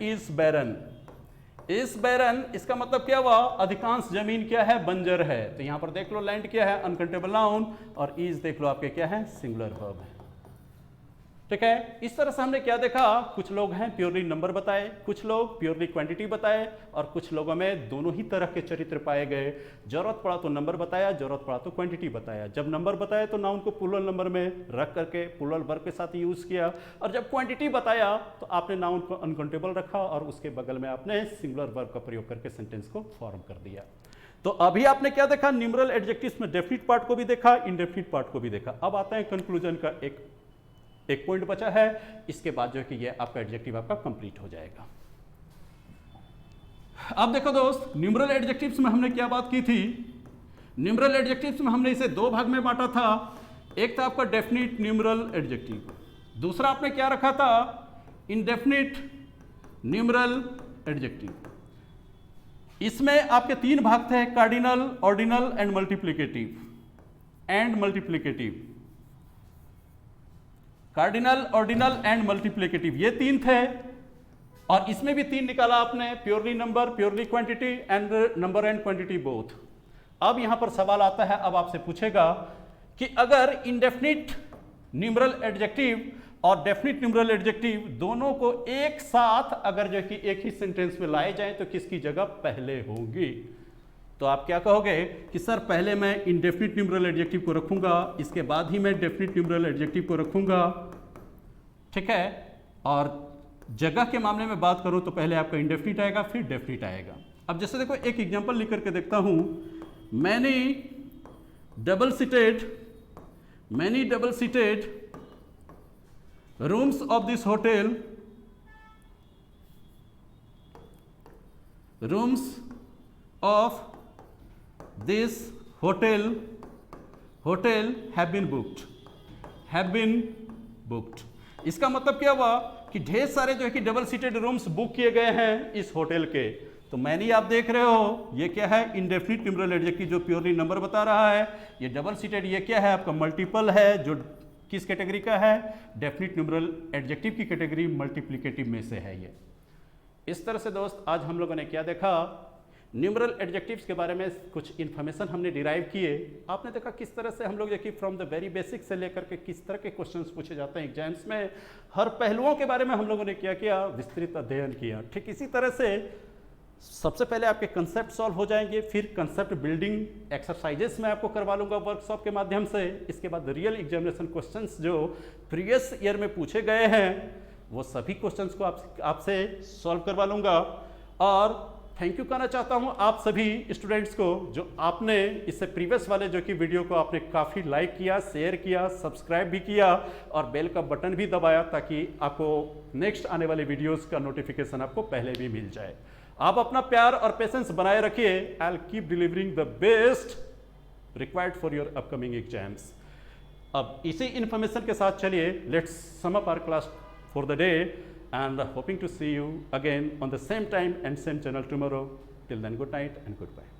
is barren, इसका मतलब क्या हुआ, अधिकांश जमीन क्या है, बंजर है। तो यहां पर देख लो लैंड क्या है, अनकाउंटेबल नाउन, और इज देख लो आपके क्या है, सिंगुलर वर्ब है। ठीक है। इस तरह से हमने क्या देखा, कुछ लोग हैं प्योरली नंबर बताए, कुछ लोग प्योरली क्वांटिटी बताए, और कुछ लोगों में दोनों ही तरह के चरित्र पाए गए। जरूरत पड़ा तो नंबर बताया, जरूरत पड़ा तो क्वांटिटी बताया। जब नंबर बताया तो नाउन को प्लूरल नंबर में रख करके प्लूरल वर्ब के साथ यूज किया, और जब क्वांटिटी बताया तो आपने नाउन को अनकाउंटेबल रखा और उसके बगल में आपने सिंगुलर वर्ब का प्रयोग करके सेंटेंस को फॉर्म कर दिया। तो अभी आपने क्या देखा, न्यूमरल एडजेक्टिव्स में डेफिनिट पार्ट को भी देखा, इनडेफिनिट पार्ट को भी देखा। अब आता है कंक्लूजन का एक पॉइंट बचा है, इसके बाद जो है कि ये आपका एडजेक्टिव आपका कंप्लीट हो जाएगा। अब देखो दोस्त, न्यूमरल एडजेक्टिव्स में हमने क्या बात की थी, न्यूमरल एडजेक्टिव्स में हमने इसे दो भाग में बांटा था। एक था आपका डेफिनिट न्यूमरल एडजेक्टिव, दूसरा आपने क्या रखा था, इनडेफिनिट न्यूमरल एडजेक्टिव। इसमें आपके तीन भाग थे, cardinal, ordinal and multiplicative. Cardinal, ordinal and multiplicative, ये तीन थे। और इसमें भी तीन निकाला आपने, purely number, purely quantity and number and quantity both. अब यहां पर सवाल आता है, अब आपसे पूछेगा कि अगर इनडेफिनिट न्यूमरल एडजेक्टिव और डेफिनिट न्यूमरल एडजेक्टिव दोनों को एक साथ अगर जो कि एक ही सेंटेंस में लाए जाएं तो किसकी जगह पहले होंगी। तो आप क्या कहोगे कि सर पहले मैं इनडेफिनिट न्यूमरल एडजेक्टिव को रखूंगा, इसके बाद ही मैं डेफिनिट न्यूमरल एडजेक्टिव को रखूंगा। ठीक है। और जगह के मामले में बात करूं तो पहले आपका इंडेफिनिट आएगा, फिर डेफिनिट आएगा। अब जैसे देखो एक एग्जांपल लिख करके देखता हूं, many double seated rooms of this hotel have been booked. इसका मतलब क्या हुआ कि ढेर सारे जो है कि डबल सीटेड रूम्स बुक किए गए हैं इस होटल के। तो मैनी आप देख रहे हो, ये क्या है, इंडेफिनिट न्यूमरल एडजेक्टिव जो प्योरली नंबर बता रहा है। ये डबल सीटेड, ये क्या है आपका मल्टीपल है, जो किस कैटेगरी का है, डेफिनिट न्यूमरल एडजेक्टिव की कैटेगरी मल्टीप्लिकेटिव में से है ये। इस तरह से दोस्त आज हम लोगों ने क्या देखा, न्यूमरल एडजेक्टिव्स के बारे में कुछ इन्फॉर्मेशन हमने डिराइव किए। आपने देखा किस तरह से हम लोग देखिए फ्रॉम द वेरी बेसिक से लेकर के किस तरह के क्वेश्चंस पूछे जाते हैं एग्जाम्स में, हर पहलुओं के बारे में हम लोगों ने क्या किया, विस्तृत अध्ययन किया। ठीक इसी तरह से सबसे पहले आपके कंसेप्ट सॉल्व हो जाएंगे, फिर कंसेप्ट बिल्डिंग एक्सरसाइजेस मैं आपको करवा लूँगा वर्कशॉप के माध्यम से। इसके बाद रियल एग्जामिनेशन क्वेश्चंस जो प्रीवियस ईयर में पूछे गए हैं वो सभी क्वेश्चंस को आपसे सॉल्व करवा लूँगा। और थैंक यू कहना चाहता हूँ आप सभी स्टूडेंट्स को जो आपने इससे प्रीवियस वाले जो कि वीडियो को आपने काफ़ी लाइक किया, शेयर किया, सब्सक्राइब भी किया और बेल का बटन भी दबाया, ताकि आपको नेक्स्ट आने वाले वीडियोस का नोटिफिकेशन आपको पहले भी मिल जाए। आप अपना प्यार और पेशेंस बनाए रखिए। I will keep delivering the best required for your upcoming exams. अब इसी इंफॉर्मेशन के साथ चलिए, let's sum up our class for the day and hoping to see you again on the same time and same channel tomorrow. Till then, good night and goodbye.